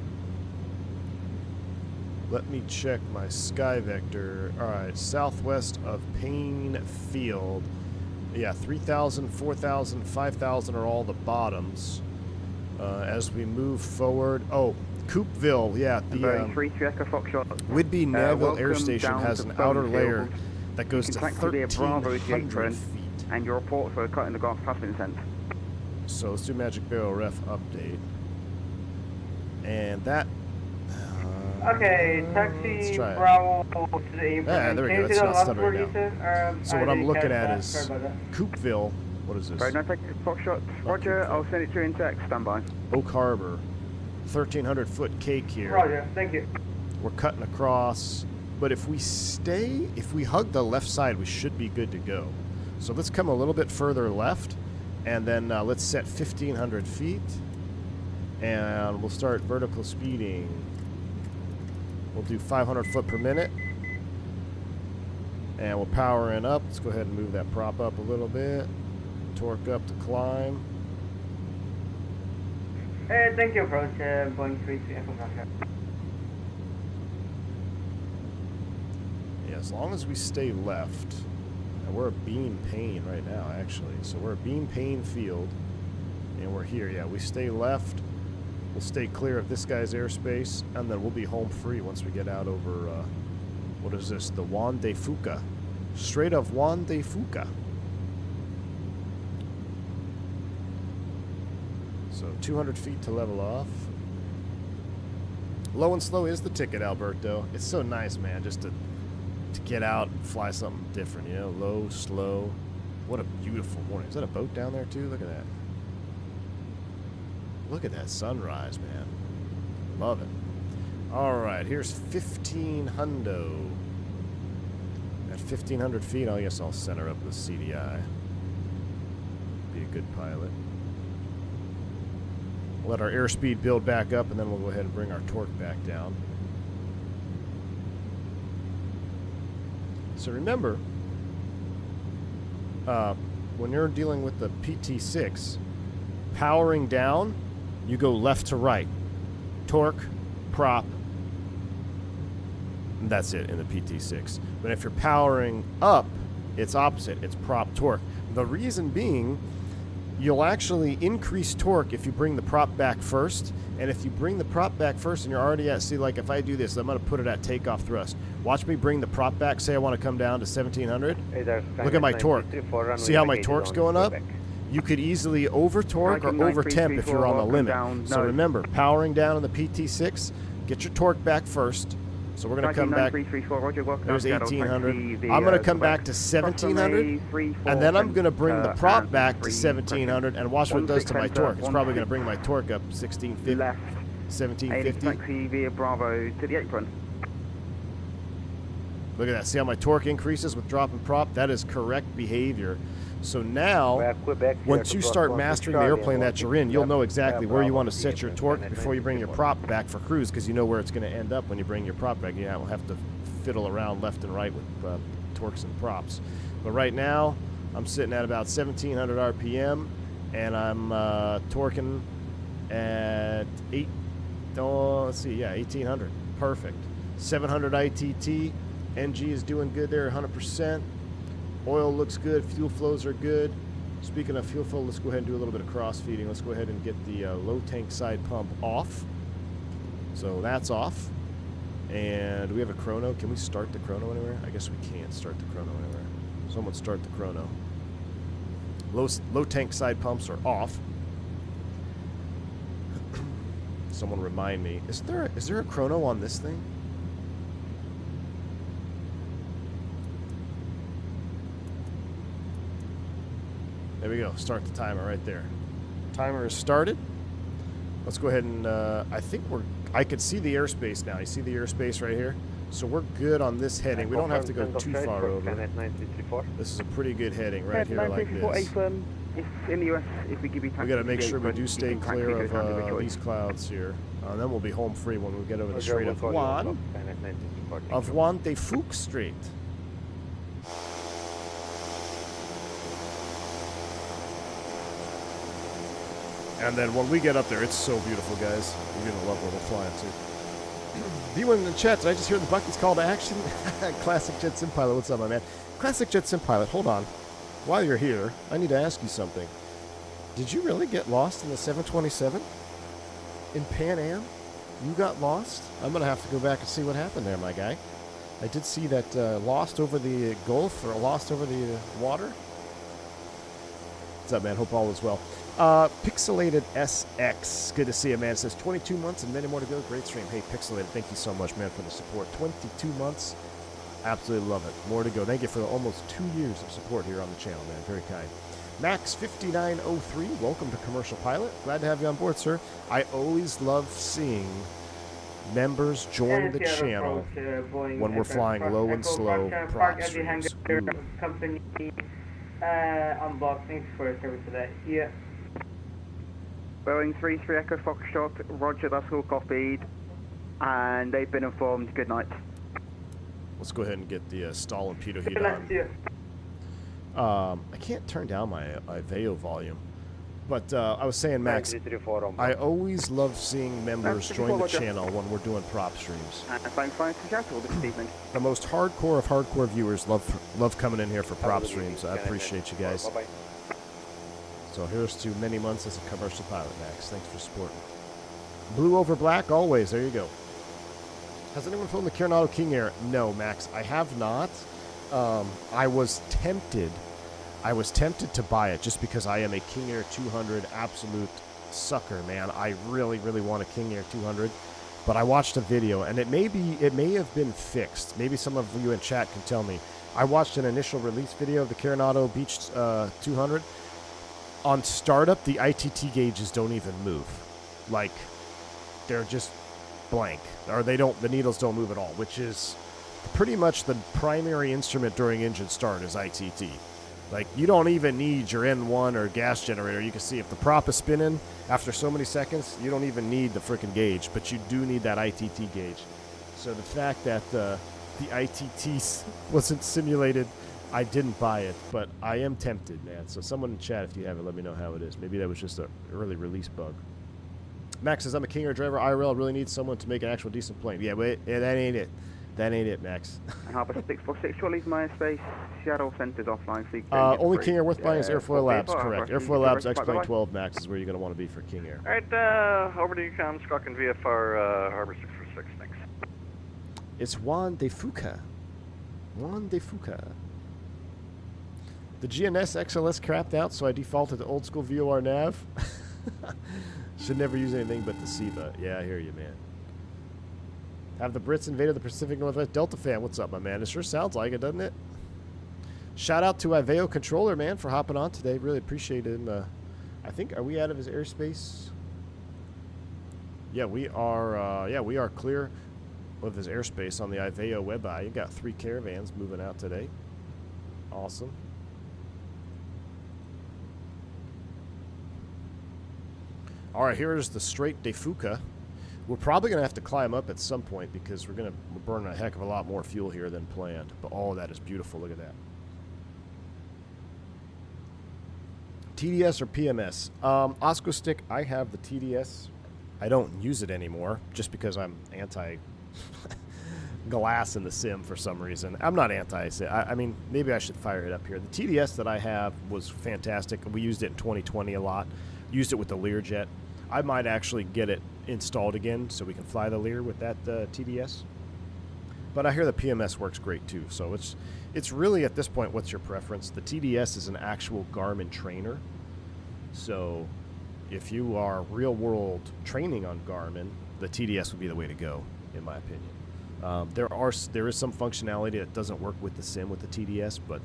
Let me check my sky vector. Alright, southwest of Payne Field. Yeah, 3,000, 4,000, 5,000 are all the bottoms. As we move forward... Oh, Coopville, yeah. The Whidbey Naval Air Station has an outer layer that goes to 1,300 feet. And your report for a cut in the grass has been sent. So let's do Magic Barrel ref update. And that... okay, taxi Bravo to the apron. Yeah, there we go. It's not stuttering now. So what I'm looking at is Coopville. What is this? Right, now take Foxtrot. Roger, I'll send it to you in text. Stand by. Oak Harbor. 1,300 foot cake here. Roger, thank you. We're cutting across. But if we hug the left side, we should be good to go. So let's come a little bit further left. And then let's set 1,500 feet. And we'll start vertical speeding. We'll do 500 foot per minute. And we'll power in up. Let's go ahead and move that prop up a little bit. Torque up to climb. Thank you, approach Boeing 338. Yeah, as long as we stay left. And we're at Bean Payne right now, actually. So we're at Bean Payne Field. And we're here. Yeah, we stay left. We'll stay clear of this guy's airspace. And then we'll be home free once we get out over, what is this? The Juan de Fuca. Straight of Juan de Fuca. So 200 feet to level off. Low and slow is the ticket, Alberto. It's so nice, man, just to get out and fly something different, you know? Low, slow. What a beautiful morning. Is that a boat down there, too? Look at that. Look at that sunrise, man. Love it. All right, here's 1,500. At 1,500 feet, I guess I'll center up the CDI. Be a good pilot. Let our airspeed build back up, and then we'll go ahead and bring our torque back down. So remember, when you're dealing with the PT6, powering down, you go left to right. Torque, prop, and that's it in the PT6. But if you're powering up, it's opposite. It's prop, torque. The reason being, you'll actually increase torque if you bring the prop back first. And if you bring the prop back first and you're already at, see, like if I do this, I'm going to put it at takeoff thrust. Watch me bring the prop back. Say I want to come down to 1700. Look at my torque. See how my torque's going up? You could easily over torque or over temp if you're on the limit. So remember, powering down in the PT6, get your torque back first. So we're going to come back. There's 1800. I'm going to come back to 1700, and then I'm going to bring the prop back to 1700, and watch what it does to my torque. It's probably going to bring my torque up 1650, 1750. Via Bravo to the apron. Look at that. See how my torque increases with drop and prop? That is correct behavior. So now, once you start mastering the airplane that you're in, you'll know exactly where you want to set your torque before you bring your prop back for cruise, because you know where it's going to end up when you bring your prop back. You don't have to fiddle around left and right with torques and props. But right now, I'm sitting at about 1700 RPM, and I'm torquing at 1800. Perfect. 700 ITT. NG is doing good there, 100%. Oil looks good. Fuel flows are good. Speaking of fuel flow, let's go ahead and do a little bit of cross feeding. Let's go ahead and get the low tank side pump off. So that's off. And do we have a chrono? Can we start the chrono anywhere? I guess we can't start the chrono anywhere. Someone start the chrono. Low tank side pumps are off. Someone remind me. Is there a chrono on this thing? There we go. Start the timer right there. Timer is started. Let's go ahead and I think I could see the airspace now. You see the airspace right here? So we're good on this heading. We don't have to go too far over. This is a pretty good heading right here like this. In the US, if we give you time, we got to make sure we do stay clear of these clouds here. Then we'll be home free when we get over the Strait of Juan de Fuch Strait. And then when we get up there, it's so beautiful, guys. You're going to love where we're flying to. D1 in the chat, did I just hear the bucket's call to action? Classic Jet Sim Pilot, what's up, my man? Classic Jet Sim Pilot, hold on. While you're here, I need to ask you something. Did you really get lost in the 727? In Pan Am? You got lost? I'm going to have to go back and see what happened there, my guy. I did see that lost over the Gulf or lost over the water. What's up, man? Hope all is well. Pixelated SX. Good to see you, man. It says 22 months and many more to go. Great stream. Hey, Pixelated, thank you so much, man, for the support. 22 months. Absolutely love it. More to go. Thank you for the almost 2 years of support here on the channel, man. Very kind. Max5903, welcome to Commercial Pilot. Glad to have you on board, sir. I always love seeing members join the channel when we're flying low and slow prop streams. On box, thanks for service today. Yeah. Boeing 33 Echo Foxtrot, roger, that's all copied. And they've been informed, good night. Let's go ahead and get the stall and pitot heat on. I can't turn down my VAO volume. But I was saying, Max, I always love seeing members join the channel when we're doing prop streams. The most hardcore of hardcore viewers love coming in here for prop streams. I appreciate you guys. So here's to many months as a commercial pilot, Max. Thanks for supporting. Blue over black, always. There you go. Has anyone flown the Coronado King Air? No, Max, I have not. I was tempted to buy it just because I am a King Air 200 absolute sucker, man. I really, really want a King Air 200. But I watched a video, and it may have been fixed. Maybe some of you in chat can tell me. I watched an initial release video of the Coronado Beach 200. On startup, the ITT gauges don't even move. Like, they're just blank. Or the needles don't move at all, which is pretty much the primary instrument during engine start is ITT. Like, you don't even need your N1 or gas generator. You can see if the prop is spinning after so many seconds, you don't even need the freaking gauge, but you do need that ITT gauge. So the fact that the ITT wasn't simulated, I didn't buy it, but I am tempted, man. So someone in chat, if you have it, let me know how it is. Maybe that was just an early release bug. Max says, I'm a King Air driver. IRL really needs someone to make an actual decent plane. Yeah, wait, yeah, that ain't it. That ain't it, Max. And Harbour 646, shall leave my space. Seattle Center's offline, so you only King Air worth buying is Airfoil Labs, correct. Airfoil Labs Bye-bye. X-Plane 12 Max is where you're going to want to be for King Air. Alright, over to you, com, squawking VFR, Harbor 646, thanks. It's Juan de Fuca. Juan de Fuca. The GNS XLS crapped out, so I defaulted to old school VOR nav. Should never use anything but the SIVA. Yeah, I hear you, man. Have the Brits invaded the Pacific Northwest? Delta fan, what's up, my man? It sure sounds like it, doesn't it? Shout out to Iveo Controller, man, for hopping on today. Really appreciate him. I think, are we out of his airspace? Yeah, we are. Yeah, we are clear of his airspace on the Iveo WebEye. You got 3 caravans moving out today. Awesome. All right, here's the straight de Fuca. We're probably going to have to climb up at some point because we're going to burn a heck of a lot more fuel here than planned. But all of that is beautiful. Look at that. TDS or PMS? Osco Stick, I have the TDS. I don't use it anymore just because I'm anti-glass in the sim for some reason. I'm not anti-sim. I mean, maybe I should fire it up here. The TDS that I have was fantastic. We used it in 2020 a lot. Used it with the Learjet. I might actually get it installed again so we can fly the Lear with that TDS. But I hear the PMS works great too. So it's really at this point, what's your preference? The TDS is an actual Garmin trainer. So if you are real world training on Garmin, the TDS would be the way to go, in my opinion. There is some functionality that doesn't work with the sim with the TDS, but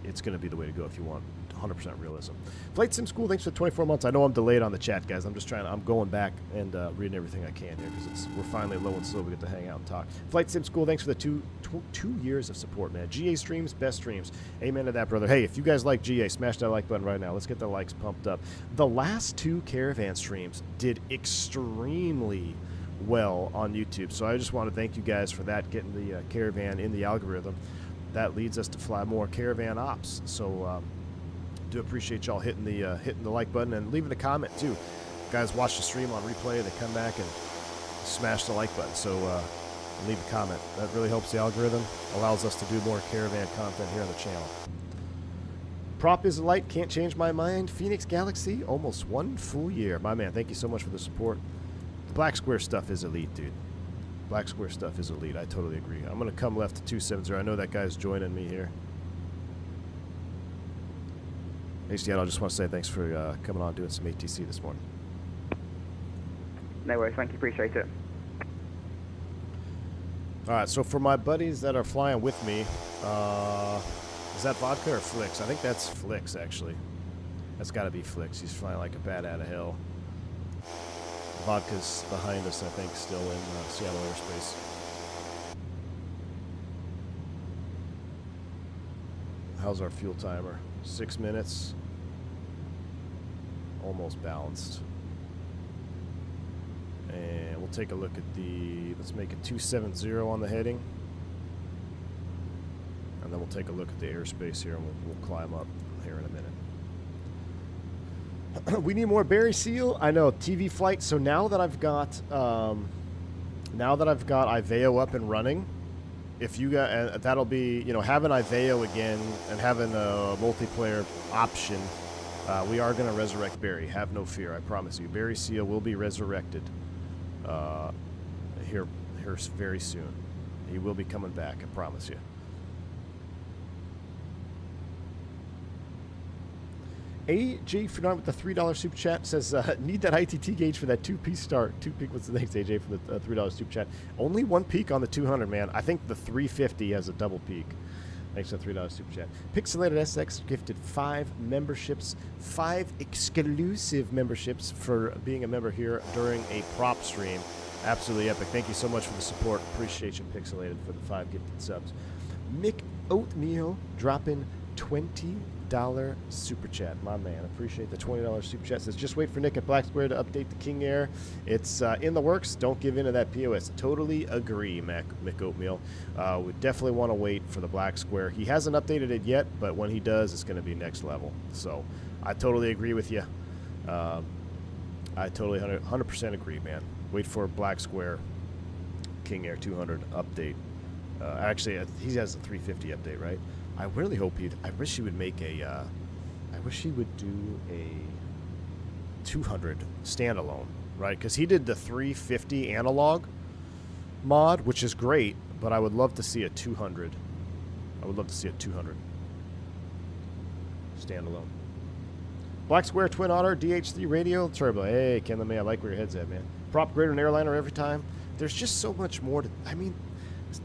it's going to be the way to go if you want 100% realism. Flight Sim School, thanks for 24 months. I know I'm delayed on the chat, guys. I'm going back and reading everything I can here because we're finally low and slow. We get to hang out and talk. Flight Sim School, thanks for the two years of support, man. GA streams, best streams. Amen to that, brother. Hey, if you guys like GA, smash that like button right now. Let's get the likes pumped up. The last 2 caravan streams did extremely well on YouTube, so I just want to thank you guys for that, getting the caravan in the algorithm. That leads us to fly more caravan ops. So do appreciate y'all hitting the like button and leaving a comment too. Guys watch the stream on replay, they come back and smash the like button. So leave a comment. That really helps the algorithm, allows us to do more caravan content here on the channel. Prop is light, can't change my mind. Phoenix Galaxy, almost 1 full year. My man, thank you so much for the support. The BlackSquare stuff is elite, dude. BlackSquare stuff is elite. I totally agree. I'm going to come left to 270. I know that guy's joining me here. Hey, Seattle, I just want to say thanks for coming on doing some ATC this morning. No worries, thank you, appreciate it. All right, so for my buddies that are flying with me, is that Vodka or Flix? I think that's Flix, actually. That's got to be Flix. He's flying like a bat out of hell. Vodka's behind us, I think, still in Seattle airspace. How's our fuel timer? 6 minutes. Almost balanced. And we'll take a look at let's make it 270 on the heading. And then we'll take a look at the airspace here and we'll climb up here in a minute. We need more Barry Seal. I know, TV flight. So now that I've got Iveo up and running, if you got that'll be, you know, having Iveo again and having a multiplayer option, we are going to resurrect Barry. Have no fear, I promise you. Barry Seal will be resurrected here very soon. He will be coming back, I promise you. AJ Fernand with the $3 super chat says, need that ITT gauge for that 2-peak start. 2-peak, what's the thanks, AJ, for the $3 super chat. Only 1 peak on the 200, man. I think the 350 has a double peak. Thanks for the $3 super chat. Pixelated SX gifted 5 memberships, 5 exclusive memberships for being a member here during a prop stream. Absolutely epic. Thank you so much for the support. Appreciate you, Pixelated, for the 5 gifted subs. Mick Oatmeal dropping $20 super chat, my man. Appreciate the $20 super chat. Says just wait for Nick at BlackSquare to update the King Air. It's in the works. Don't give in to that POS. Totally agree, Mick Oatmeal. We definitely want to wait for the BlackSquare. He hasn't updated it yet, but when he does, it's going to be next level. So I totally agree with you. I totally 100% agree, man. Wait for BlackSquare King Air 200 update. Actually, he has a 350 update, right? I really hope I wish he would make a. I wish he would do a 200 standalone, right? Because he did the 350 analog mod, which is great, but I would love to see a 200. I would love to see a 200 standalone. BlackSquare Twin Otter DH3 radio turbo. Hey, Ken, I like where your head's at, man. Prop greater than airliner every time. There's just so much more to. I mean,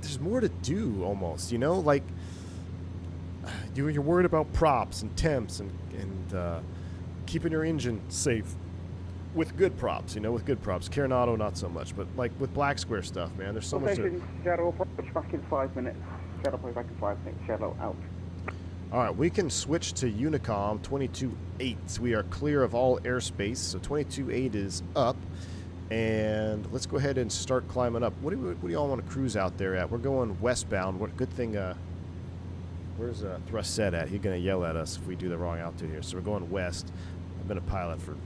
there's more to do almost. You know, like. You're worried about props and temps and keeping your engine safe with good props, with good props. Carenado, not so much, but like with BlackSquare stuff, man, there's so much to... Shadow approach back in 5 minutes. Shadow approach back in 5 minutes. Shadow out. All right, we can switch to Unicom 22.8. We are clear of all airspace, so 22.8 is up. And let's go ahead and start climbing up. What do y'all want to cruise out there at? We're going westbound. What good thing... Where's Thrust set at? He's going to yell at us if we do the wrong altitude here. So we're going west. I've been a pilot for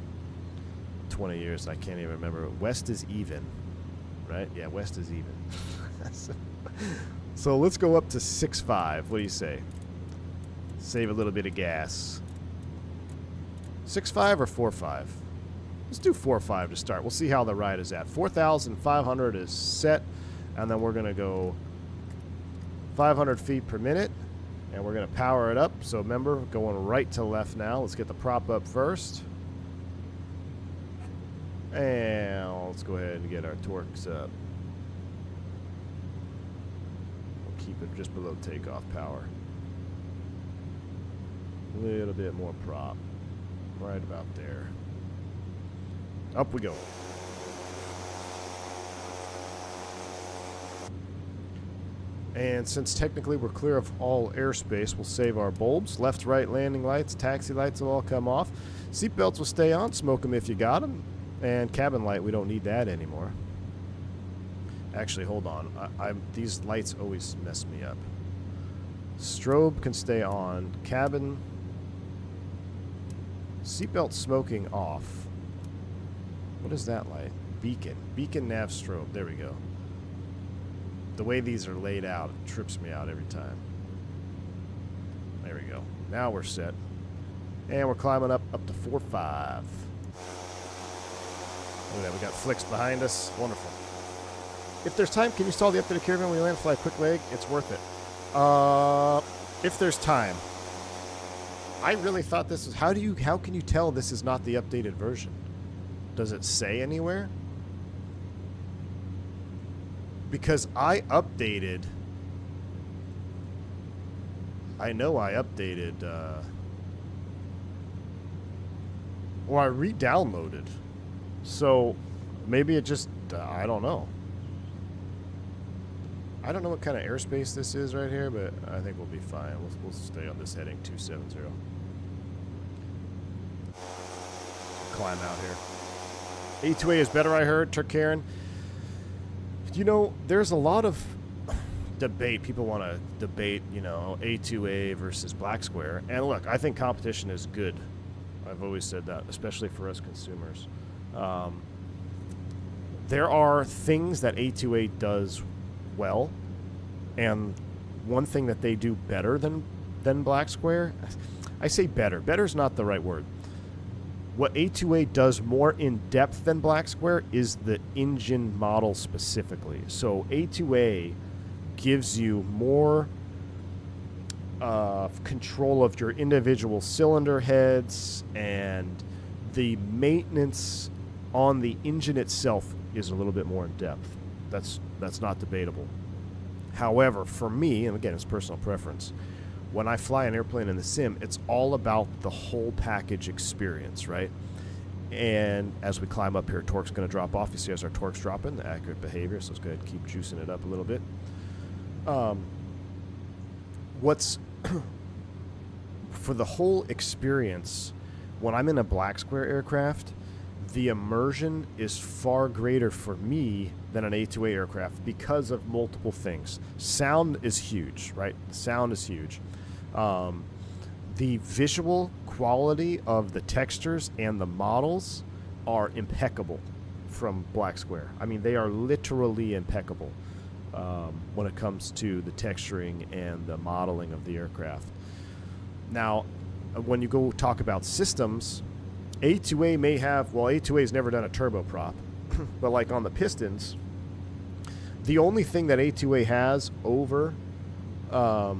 20 years. I can't even remember. West is even, right? Yeah, west is even. So let's go up to 6.5. What do you say? Save a little bit of gas. 6.5 or 4.5? Let's do 4.5 to start. We'll see how the ride is at. 4,500 is set, and then we're going to go 500 feet per minute. And we're going to power it up. So remember, going right to left now. Let's get the prop up first. And let's go ahead and get our torques up. We'll keep it just below takeoff power. A little bit more prop. Right about there. Up we go. And since technically we're clear of all airspace, we'll save our bulbs. Left, right, landing lights, taxi lights will all come off. Seatbelts will stay on. Smoke them if you got them. And cabin light, we don't need that anymore. Actually, hold on. These lights always mess me up. Strobe can stay on. Cabin. Seatbelt smoking off. What is that light? Beacon. Beacon nav strobe. There we go. The way these are laid out, it trips me out every time. There we go. Now we're set. And we're climbing up to 4.5. Look at that, we got flicks behind us. Wonderful. If there's time, can you install the updated caravan when you land, fly a quick leg? It's worth it. If there's time. I really thought this was... How can you tell this is not the updated version? Does it say anywhere? Because I updated... I know I updated... Or I re-downloaded. So, maybe it just... I don't know. I don't know what kind of airspace this is right here, but I think we'll be fine. We'll stay on this heading 270. Climb out here. A2A is better, I heard. Turkaren. You know, there's a lot of debate. People want to debate, you know, A2A versus BlackSquare. And look, I think competition is good. I've always said that, especially for us consumers. There are things that A2A does well, and one thing that they do better than BlackSquare, I say better. Better is not the right word. What A2A does more in depth than BlackSquare is the engine model specifically. So A2A gives you more control of your individual cylinder heads, and the maintenance on the engine itself is a little bit more in depth. That's not debatable. However, for me, and again, it's personal preference, when I fly an airplane in the sim, it's all about the whole package experience, right? And as we climb up here, torque's going to drop off. You see as our torque's dropping, the accurate behavior, so let's go ahead and keep juicing it up a little bit. What's for the whole experience, when I'm in a BlackSquare aircraft, the immersion is far greater for me than an A2A aircraft because of multiple things. Sound is huge, right? Sound is huge. The visual quality of the textures and the models are impeccable from BlackSquare. I mean, they are literally impeccable when it comes to the texturing and the modeling of the aircraft. Now, when you go talk about systems, A2A may have, well, A2A's never done a turboprop, but like on the pistons, the only thing that A2A has over the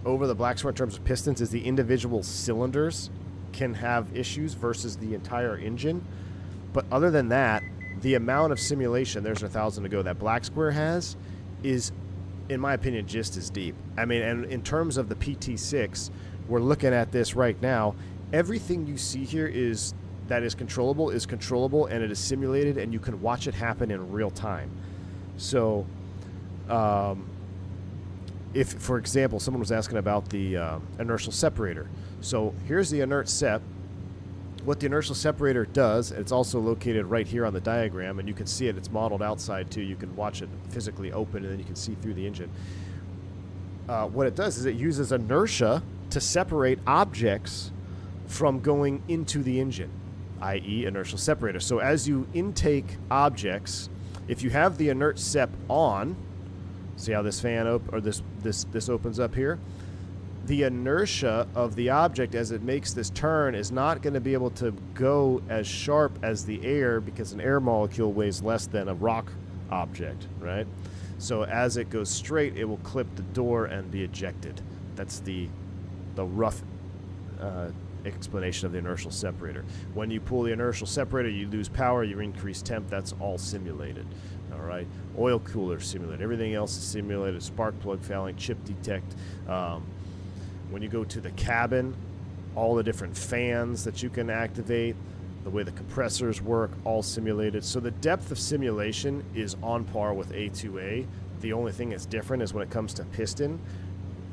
BlackSquare in terms of pistons is the individual cylinders can have issues versus the entire engine. But other than that, the amount of simulation, there's 1,000 to go, that BlackSquare has is, in my opinion, just as deep. I mean, and in terms of the PT6, we're looking at this right now. Everything you see here that is controllable, and it is simulated, and you can watch it happen in real time. So, if, for example, someone was asking about the inertial separator. So here's the inert sep. What the inertial separator does, it's also located right here on the diagram, and you can see it. It's modeled outside too. You can watch it physically open, and then you can see through the engine. What it does is it uses inertia to separate objects from going into the engine, i.e. inertial separator. So as you intake objects, if you have the inert sep on, see how this fan this opens up here? The inertia of the object as it makes this turn is not going to be able to go as sharp as the air, because an air molecule weighs less than a rock object, right? So as it goes straight, it will clip the door and be ejected. That's the rough explanation of the inertial separator. When you pull the inertial separator, you lose power, you increase temp. That's all simulated. All right, oil cooler simulated. Everything else is simulated. Spark plug fouling, chip detect. When you go to the cabin, all the different fans that you can activate, the way the compressors work, all simulated. So the depth of simulation is on par with A2A. The only thing that's different is when it comes to piston,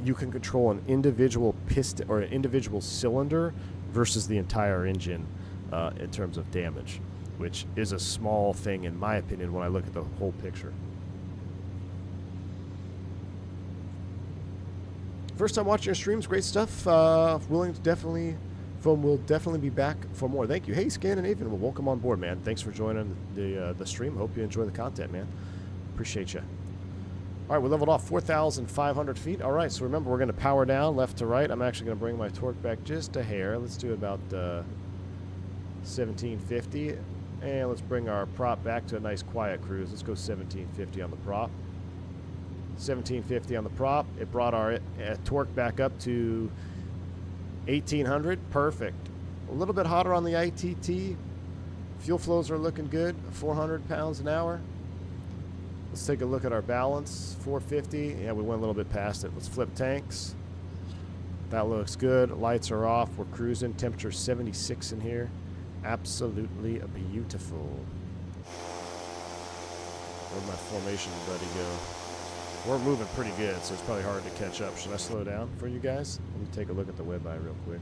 you can control an individual piston or an individual cylinder versus the entire engine in terms of damage, which is a small thing in my opinion when I look at the whole picture. First time watching your streams, great stuff. We'll definitely be back for more. Thank you. Hey, Scandinavian, well, welcome on board, man. Thanks for joining the stream. Hope you enjoy the content, man. Appreciate you. All right, we leveled off 4,500 feet. All right, so remember, we're going to power down left to right. I'm actually going to bring my torque back just a hair. Let's do about 1750. And let's bring our prop back to a nice quiet cruise. Let's go 1750 on the prop. 1750 on the prop. It brought our torque back up to 1800. Perfect. A little bit hotter on the ITT. Fuel flows are looking good. 400 pounds an hour. Let's take a look at our balance. 450. Yeah, we went a little bit past it. Let's flip tanks. That looks good. Lights are off. We're cruising. Temperature 76 in here. Absolutely beautiful. Where'd my formation buddy go? We're moving pretty good, so it's probably hard to catch up. Should I slow down for you guys? Let me take a look at the web-eye real quick.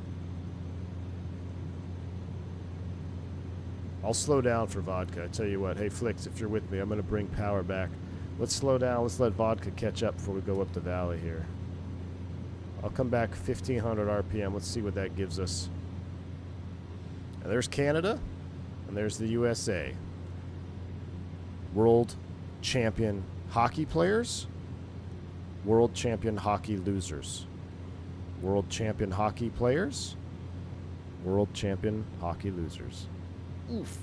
I'll slow down for Vodka. I tell you what, hey Flix, if you're with me, I'm going to bring power back. Let's slow down. Let's let Vodka catch up before we go up the valley here. I'll come back 1,500 RPM. Let's see what that gives us. Now, there's Canada, and there's the USA. World champion hockey players. World champion hockey losers. World champion hockey players. World champion hockey losers. Oof.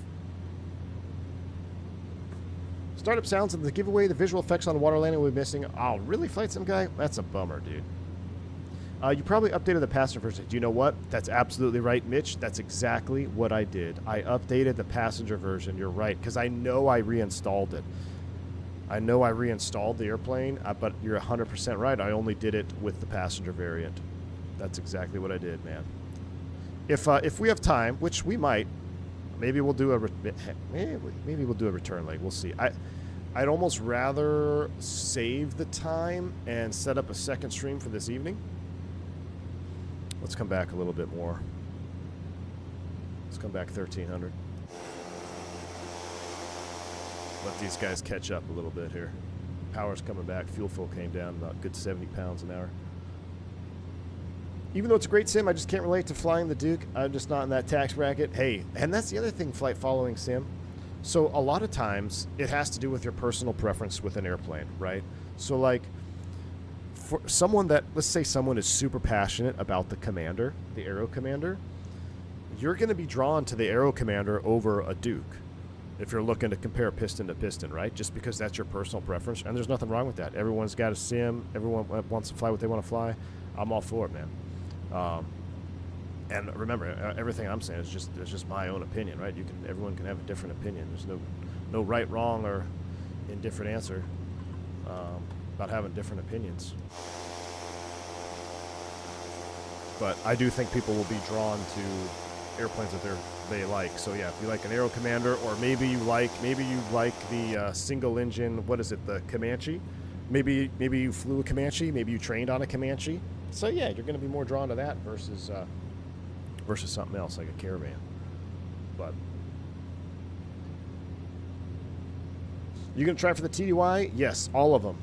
Startup sounds of the giveaway. The visual effects on the water landing will be missing. Oh, really, Flight Sim guy? That's a bummer, dude. You probably updated the passenger version. Do you know what? That's absolutely right, Mitch. That's exactly what I did. I updated the passenger version. You're right, because I know I reinstalled it. I know I reinstalled the airplane, but you're 100% right. I only did it with the passenger variant. That's exactly what I did, man. If we have time, which we might, maybe we'll do a return leg. We'll see. I'd almost rather save the time and set up a second stream for this evening. Let's come back a little bit more. Let's come back 1,300. Let these guys catch up a little bit here. Power's coming back. Fuel flow came down about a good 70 pounds an hour. Even though it's a great sim, I just can't relate to flying the Duke. I'm just not in that tax bracket. Hey, and that's the other thing, flight following sim. So a lot of times it has to do with your personal preference with an airplane, right? So like for someone that, let's say someone is super passionate about the commander, the Aero Commander, you're going to be drawn to the Aero Commander over a Duke if you're looking to compare piston to piston, right? Just because that's your personal preference. And there's nothing wrong with that. Everyone's got a sim. Everyone wants to fly what they want to fly. I'm all for it, man. And remember, everything I'm saying is just my own opinion, right? Everyone can have a different opinion. There's no right, wrong, or indifferent answer about having different opinions. But I do think people will be drawn to airplanes that they like. So yeah, if you like an Aero Commander, or maybe you like the single engine, what is it, the Comanche? Maybe you flew a Comanche. Maybe you trained on a Comanche. So yeah, you're going to be more drawn to that versus something else like a Caravan. But you going to try for the TDY? Yes, all of them.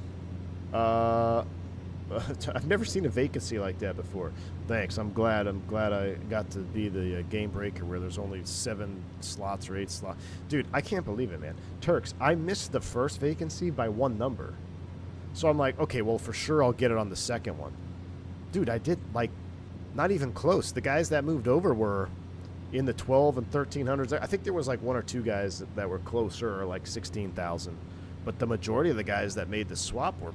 I've never seen a vacancy like that before. Thanks. I'm glad I got to be the game breaker where there's only 7 slots or 8 slots. Dude, I can't believe it, man. Turks, I missed the first vacancy by 1 number. So I'm like, okay, well, for sure I'll get it on the second one. Dude, I did, like, not even close. The guys that moved over were in the 12 and 1300s. I think there was like 1 or 2 guys that were closer, like 16,000. But the majority of the guys that made the swap were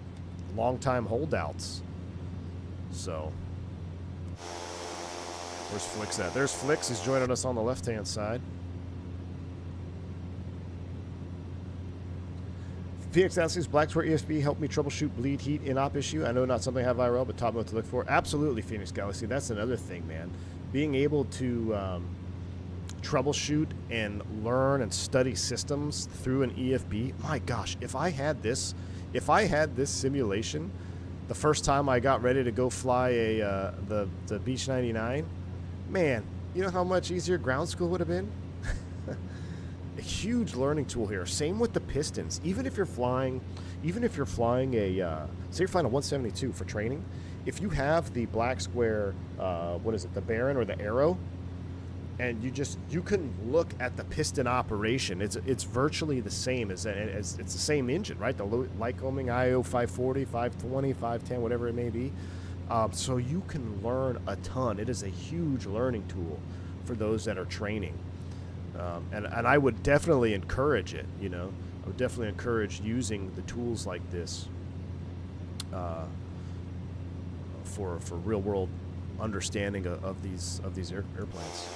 long-time holdouts. So, where's Flix at? There's Flix. He's joining us on the left-hand side. Phoenix asks, BlackSquare ESB helped me troubleshoot bleed heat in-op issue. I know not something I have IRL, but top note to look for. Absolutely, Phoenix Galaxy. That's another thing, man. Being able to troubleshoot and learn and study systems through an EFB. My gosh, if I had this simulation the first time I got ready to go fly the Beech 99, man, you know how much easier ground school would have been? A huge learning tool here. Same with the pistons. Even if you're flying a, say you're flying a 172 for training, if you have the BlackSquare, what is it, the Baron or the Arrow, and you can look at the piston operation. It's virtually the same as it's the same engine, right? The Lycoming IO 540, 520, 510, whatever it may be. So you can learn a ton. It is a huge learning tool for those that are training. And I would definitely encourage it, you know. I would definitely encourage using the tools like this for real world understanding of these airplanes.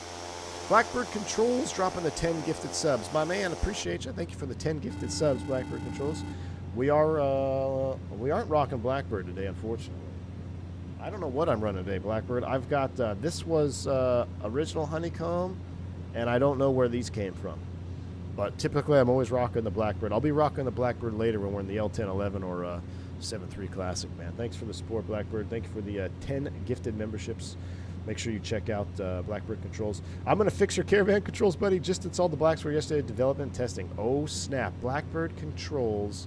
Blackbird Controls dropping the 10 gifted subs. My man, appreciate you. Thank you for the 10 gifted subs, Blackbird Controls. We aren't rocking Blackbird today, unfortunately. I don't know what I'm running today, Blackbird. I've got this was original Honeycomb, and I don't know where these came from. But typically, I'm always rocking the Blackbird. I'll be rocking the Blackbird later when we're in the L1011 or 7.3 Classic, man. Thanks for the support, Blackbird. Thank you for the 10 gifted memberships. Make sure you check out Blackbird Controls. I'm going to fix your Caravan controls, buddy. Just installed the BlackSquare yesterday, development and testing. Oh, snap. Blackbird Controls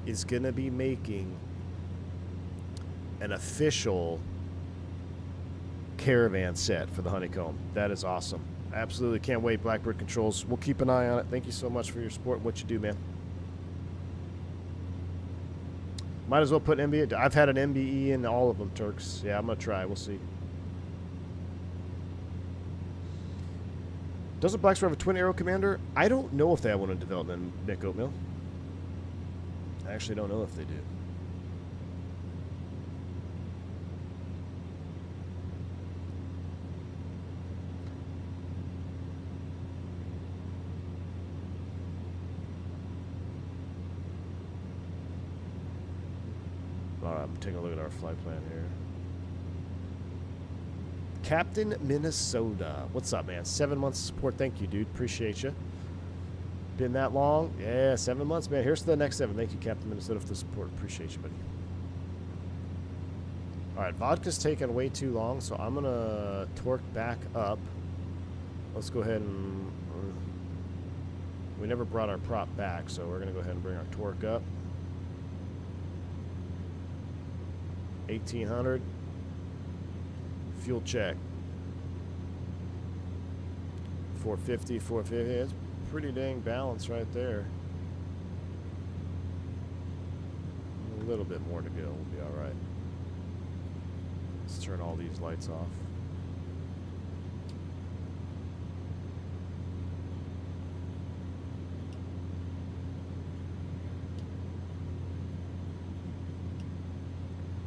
is going to be making an official Caravan set for the Honeycomb. That is awesome. Absolutely can't wait, Blackbird Controls. We'll keep an eye on it. Thank you so much for your support and what you do, man. Might as well put MBE. I've had an MBE in all of them, Turks. Yeah, I'm going to try. We'll see. Doesn't BlackSquare have a twin Aero Commander? I don't know if they have one in development, Nick Oatmeal. I actually don't know if they do. Alright, I'm taking a look at our flight plan here. Captain, Minnesota. What's up, man? 7 months of support. Thank you, dude. Appreciate you. Been that long? Yeah, 7 months, man. Here's to the next 7. Thank you, Captain Minnesota, for the support. Appreciate you, buddy. Alright, vodka's taking way too long, so I'm gonna torque back up. Let's go ahead and... we never brought our prop back, so we're gonna go ahead and bring our torque up. 1800. Fuel check. 450, 450. It's pretty dang balanced right there. A little bit more to go. We'll be alright. Let's turn all these lights off.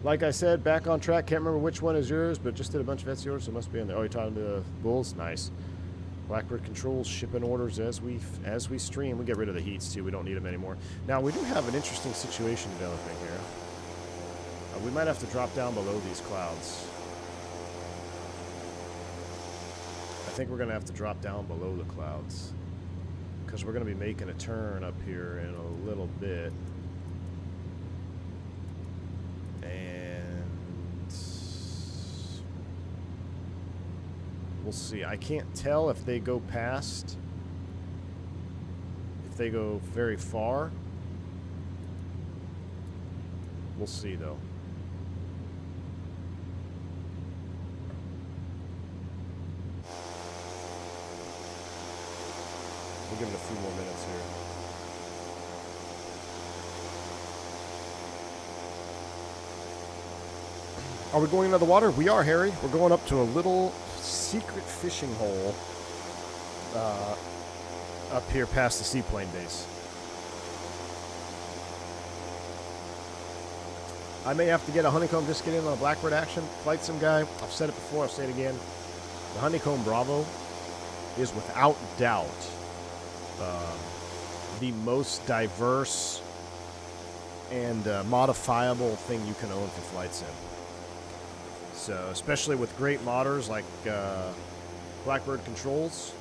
Like I said, back on track. Can't remember which one is yours, but just did a bunch of SEOs, so it must be in there. Oh, you're talking to Bulls? Nice. Blackbird controls shipping orders as we stream. We get rid of the heats too. We don't need them anymore. Now we do have an interesting situation developing here. We might have to drop down below these clouds. I think we're going to have to drop down below the clouds because we're going to be making a turn up here in a little bit. We'll see. I can't tell if they go past, if they go very far. We'll see, though. We'll give it a few more minutes here. Are we going into the water? We are, Harry. We're going up to a little secret fishing hole up here past the seaplane base. I may have to get a honeycomb just get in on a Blackbird action. Flight sim guy. I've said it before. I'll say it again. The honeycomb Bravo is without doubt the most diverse and modifiable thing you can own for flight sim. So, especially with great modders like Blackbird controls,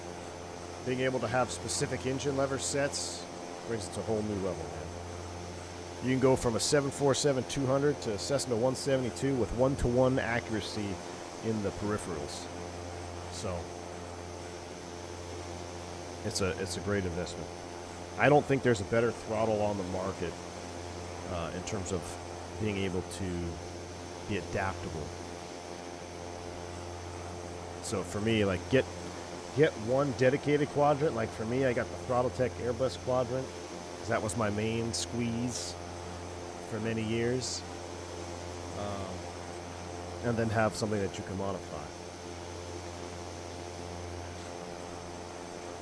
being able to have specific engine lever sets brings it to a whole new level, man. You can go from a 747-200 to a Cessna 172 with one-to-one accuracy in the peripherals. So, it's a great investment. I don't think there's a better throttle on the market in terms of being able to be adaptable. So for me, like get one dedicated quadrant. Like for me, I got the Throttletek Airbus Quadrant, because that was my main squeeze for many years. And then have something that you can modify.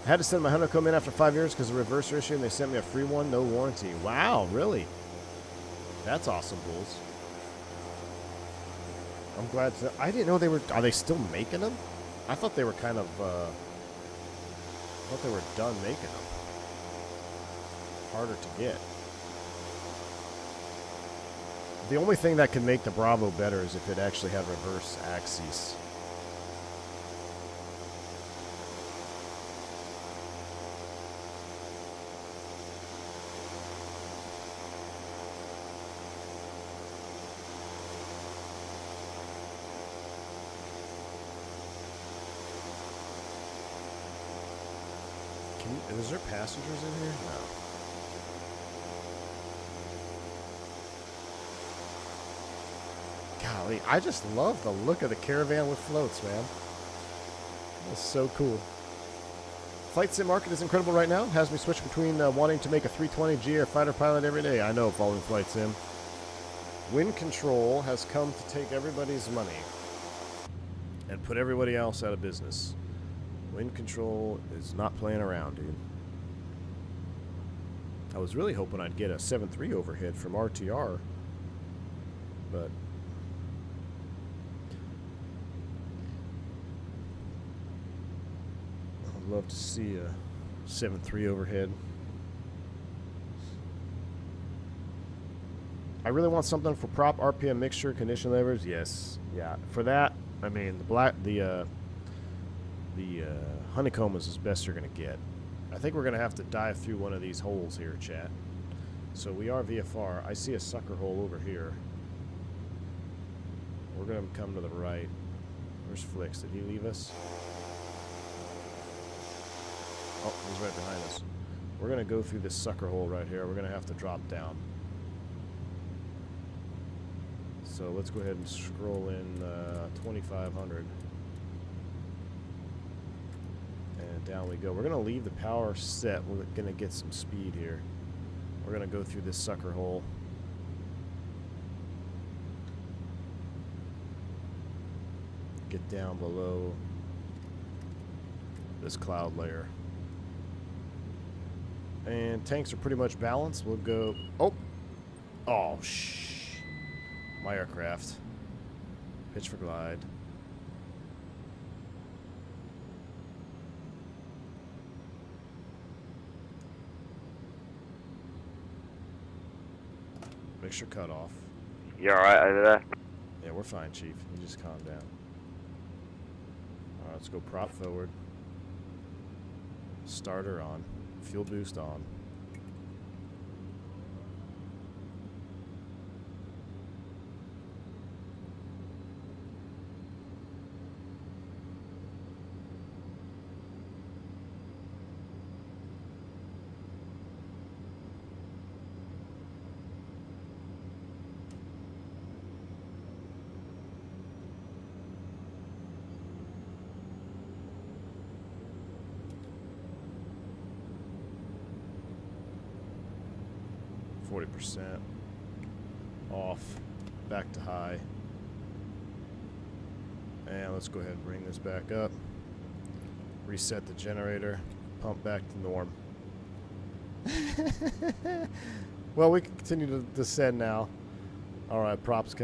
I had to send my honeycomb in after 5 years because of the reverser issue, and they sent me a free one, no warranty. Wow, really? That's awesome, Bulls. I'm glad to, I didn't know they were. Are they still making them? I thought they were kind of. I thought they were done making them. Harder to get. The only thing that can make the Bravo better is if it actually had reverse axes. Is there passengers in here? No. Golly, I just love the look of the Caravan with floats, man. That's so cool. Flight sim market is incredible right now. Has me switch between wanting to make a 320G or fighter pilot every day. I know, following flight sim. Wind control has come to take everybody's money and put everybody else out of business. Wind control is not playing around, dude. I was really hoping I'd get a 7.3 overhead from RTR, but I'd love to see a 7.3 overhead. I really want something for prop, RPM mixture, condition levers. Yes, yeah. For that, I mean the honeycomb is as best you're gonna get. I think we're gonna have to dive through one of these holes here, chat. So we are VFR. I see a sucker hole over here. We're going to come to the right. Where's Flix? Did he leave us? Oh, he's right behind us. We're going to go through this sucker hole right here. We're going to have to drop down. So let's go ahead and scroll in 2,500. And down we go. We're going to leave the power set. We're going to get some speed here. We're going to go through this sucker hole. Get down below this cloud layer. And tanks are pretty much balanced. We'll go... Oh! Oh, shh. My aircraft. Pitch for glide. Mixture cut off. You alright over there? Yeah, we're fine, Chief. You just calm down. Alright, let's go prop forward. Starter on. Fuel boost on. %. Off. Back to high. And let's go ahead and bring this back up. Reset the generator. Pump back to norm. Well, we can continue to descend now. Alright, power's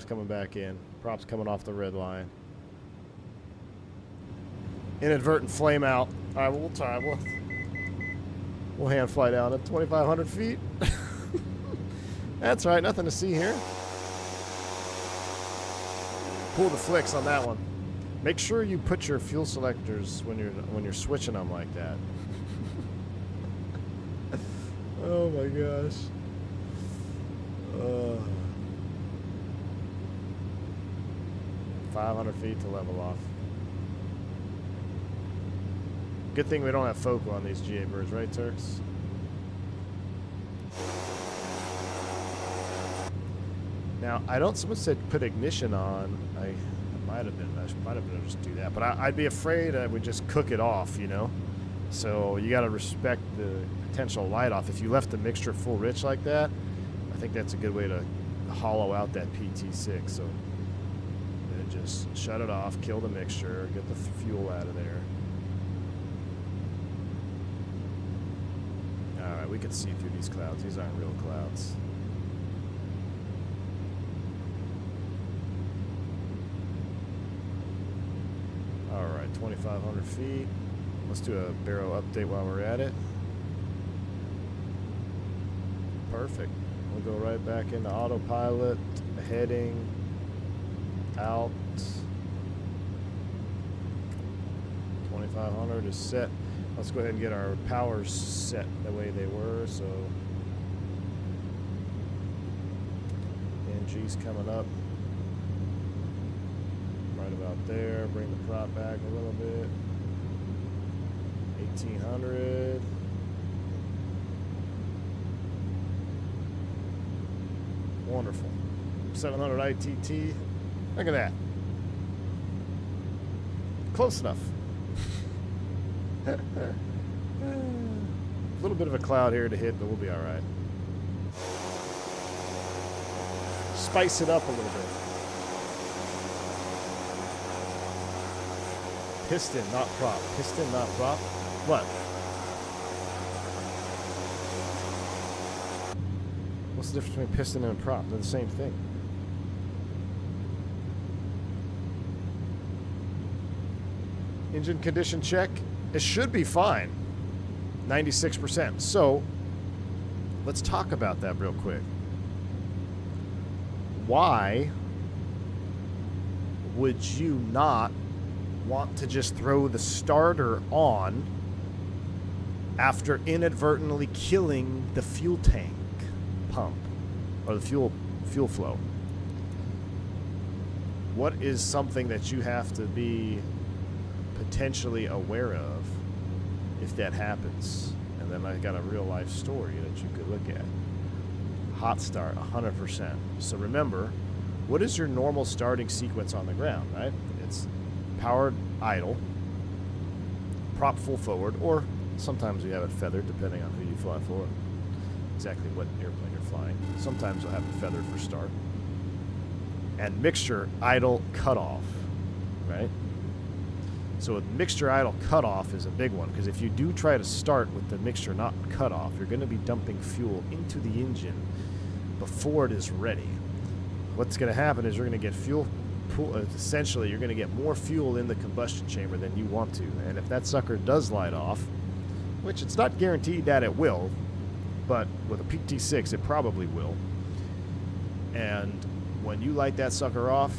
coming back in. Props coming off the red line. Inadvertent flame out. Alright, well, we'll try. We'll hand fly down at 2,500 feet. That's right, nothing to see here. Pull the Flix on that one. Make sure you put your fuel selectors when you're switching them like that. Oh my gosh. 500 feet to level off. Good thing we don't have FOCO on these GA birds, right, Turks? Now, someone said put ignition on. I might have been able to just do that. But I'd be afraid I would just cook it off, you know? So you got to respect the potential light off. If you left the mixture full rich like that, I think that's a good way to hollow out that PT6. So then just shut it off, kill the mixture, get the fuel out of there. All right, we can see through these clouds. These aren't real clouds. All right, 2,500 feet. Let's do a barrel update while we're at it. Perfect. We'll go right back into autopilot, heading out. 2,500 is set. Let's go ahead and get our powers set the way they were. So NG's coming up. Right about there. Bring the prop back a little bit. 1,800. Wonderful. 700 ITT. Look at that. Close enough. A little bit of a cloud here to hit, but we'll be all right. Spice it up a little bit. Piston, not prop. Piston, not prop. What? What's the difference between piston and a prop? They're the same thing. Engine condition check. It should be fine. 96%. So, let's talk about that real quick. Why would you not want to just throw the starter on after inadvertently killing the fuel tank pump or the fuel flow? what is something that you have to be potentially aware of if that happens? And then I got a real life story that you could look at. Hot start, 100%. So remember, what is your normal starting sequence on the ground, right? It's powered idle, prop full forward, or sometimes you have it feathered depending on who you fly for, exactly what airplane you're flying. Sometimes you'll have it feathered for start. And mixture idle cutoff, right? So with mixture idle cutoff is a big one, because if you do try to start with the mixture not cutoff, you're going to be dumping fuel into the engine before it is ready. What's going to happen is you're going to get fuel, essentially you're going to get more fuel in the combustion chamber than you want to. And if that sucker does light off, which it's not guaranteed that it will, but with a PT6 it probably will. And when you light that sucker off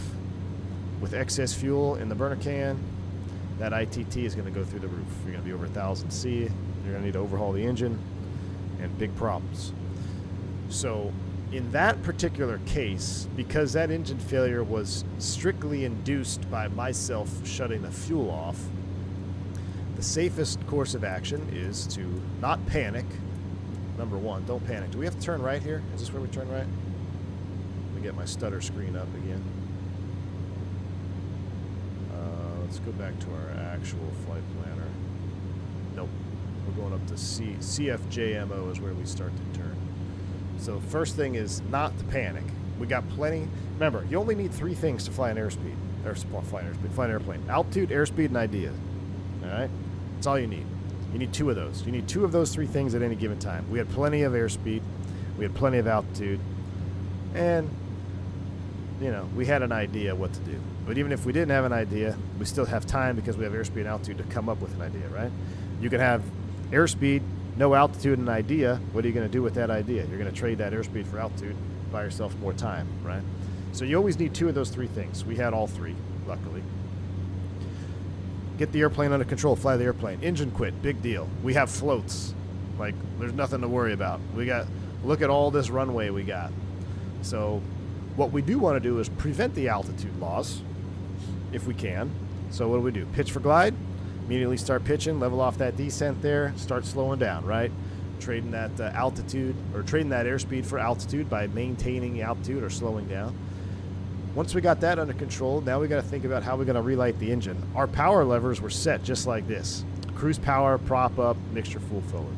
with excess fuel in the burner can, that ITT is going to go through the roof. You're going to be over 1,000 C. You're going to need to overhaul the engine, and big problems. So in that particular case, because that engine failure was strictly induced by myself shutting the fuel off, the safest course of action is to not panic. Number one, don't panic. Do we have to turn right here? Is this where we turn right? Let me get my stutter screen up again. Let's go back to our actual flight planner. Nope. We're going up to CFJMO is where we start to turn. So first thing is not to panic. We got plenty. Remember, you only need 3 things to fly an airspeed. Fly an airplane. Altitude, airspeed, and idea. All right? That's all you need. You need 2 of those. You need 2 of those 3 things at any given time. We had plenty of airspeed. We had plenty of altitude. And, you know, we had an idea what to do. But even if we didn't have an idea, we still have time because we have airspeed and altitude to come up with an idea, right? You can have airspeed, no altitude, and an idea. What are you going to do with that idea? You're going to trade that airspeed for altitude, buy yourself more time, right? So you always need 2 of those 3 things. We had all 3, luckily. Get the airplane under control, fly the airplane. Engine quit, big deal. We have floats. Like, there's nothing to worry about. Look at all this runway we got. So what we do want to do is prevent the altitude loss if we can. So what do? Pitch for glide, immediately start pitching, level off that descent there, start slowing down, right? Trading that altitude, or trading that airspeed for altitude by maintaining the altitude or slowing down. Once we got that under control, now we got to think about how we're going to relight the engine. Our power levers were set just like this. Cruise power, prop up, mixture full forward.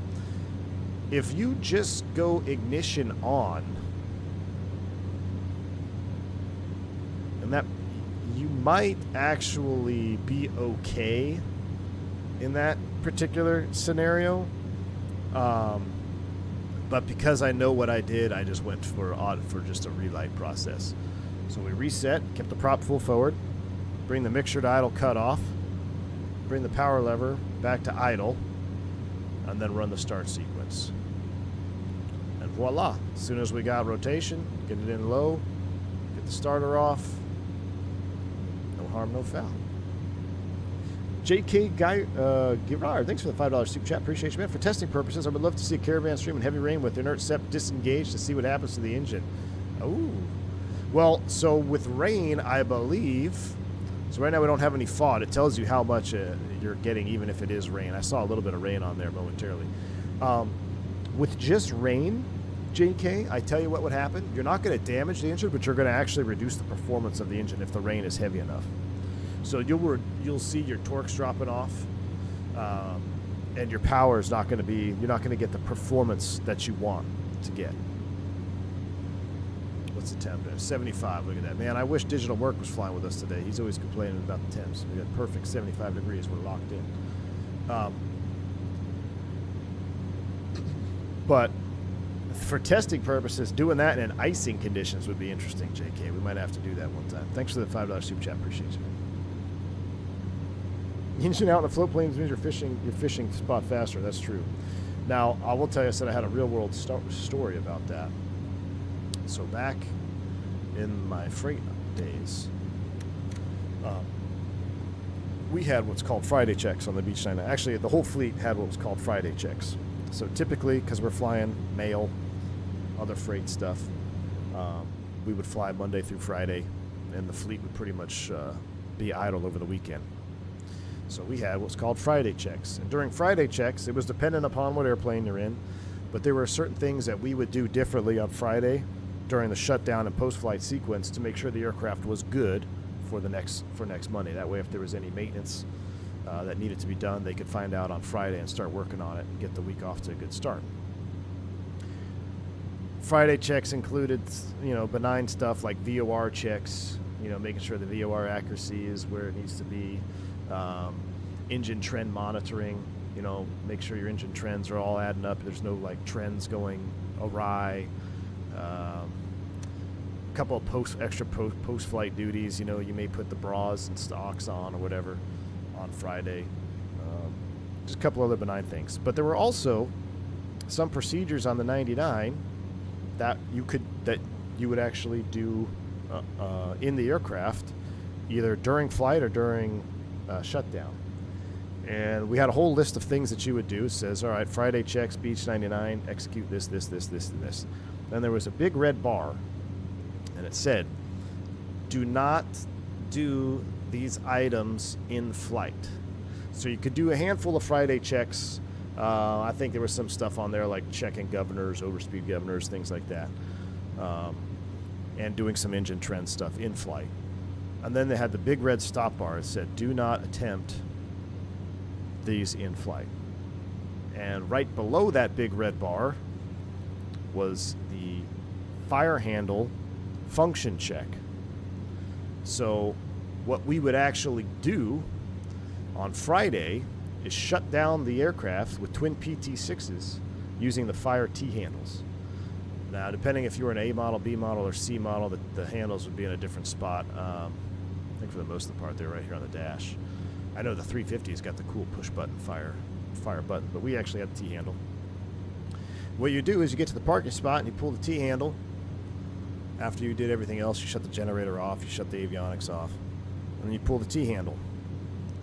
If you just go ignition on, and that you might actually be okay in that particular scenario, but because I know what I did, I just went for just a relight process. So we reset, kept the prop full forward, bring the mixture to idle cutoff, bring the power lever back to idle, and then run the start sequence. And voila! As soon as we got rotation, get it in low, get the starter off. No harm, no foul. JK Girard, thanks for the $5 super chat. Appreciate you, man. For testing purposes, I would love to see a caravan stream in heavy rain with inert SEP disengaged to see what happens to the engine. Oh. Well, so with rain, I believe, so right now we don't have any FOD. It tells you how much you're getting even if it is rain. I saw a little bit of rain on there momentarily. With just rain, JK, I tell you what would happen. You're not going to damage the engine, but you're going to actually reduce the performance of the engine if the rain is heavy enough. So you'll see your torques dropping off, and your power is not going to be, you're not going to get the performance that you want to get. What's the temp? 75. Look at that, man. I wish Digital Work was flying with us today. He's always complaining about the temps. We got perfect 75 degrees. We're locked in. But for testing purposes, doing that in icing conditions would be interesting, JK. We might have to do that one time. Thanks for the $5 super chat. Appreciate you. Engine out in the float planes means your fishing spot faster. That's true. Now, I will tell you, I said I had a real-world story about that. So back in my freight days, we had what's called Friday checks on the Beach 99. Actually, the whole fleet had what was called Friday checks. So typically, because we're flying mail, other freight stuff, we would fly Monday through Friday, and the fleet would pretty much be idle over the weekend. So we had what's called Friday checks. And during Friday checks, it was dependent upon what airplane you're in, but there were certain things that we would do differently on Friday during the shutdown and post-flight sequence to make sure the aircraft was good for next Monday. That way, if there was any maintenance that needed to be done, they could find out on Friday and start working on it and get the week off to a good start. Friday checks included, benign stuff like VOR checks, making sure the VOR accuracy is where it needs to be, engine trend monitoring, make sure your engine trends are all adding up. There's no trends going awry. A couple of extra post-flight duties. You may put the bras and stocks on or whatever on Friday. Just a couple other benign things. But there were also some procedures on the 99 that you would actually do in the aircraft, either during flight or during shutdown. And we had a whole list of things that you would do. It says, all right, Friday checks, Beach 99, execute this, this, this, this, and this. Then there was a big red bar, and it said, do not do these items in flight. So you could do a handful of Friday checks. I think there was some stuff on there like checking governors, overspeed governors, things like that, and doing some engine trend stuff in flight. And then they had the big red stop bar that said, do not attempt these in flight. And right below that big red bar was the fire handle function check. So what we would actually do on Friday is shut down the aircraft with twin PT6s using the fire T-handles. Now, depending if you were an A model, B model, or C model, the handles would be in a different spot. I think for the most of the part, they're right here on the dash. I know the 350's got the cool push button fire button, but we actually had the T-handle. What you do is you get to the parking spot and you pull the T-handle. After you did everything else, you shut the generator off, you shut the avionics off, and then you pull the T-handle.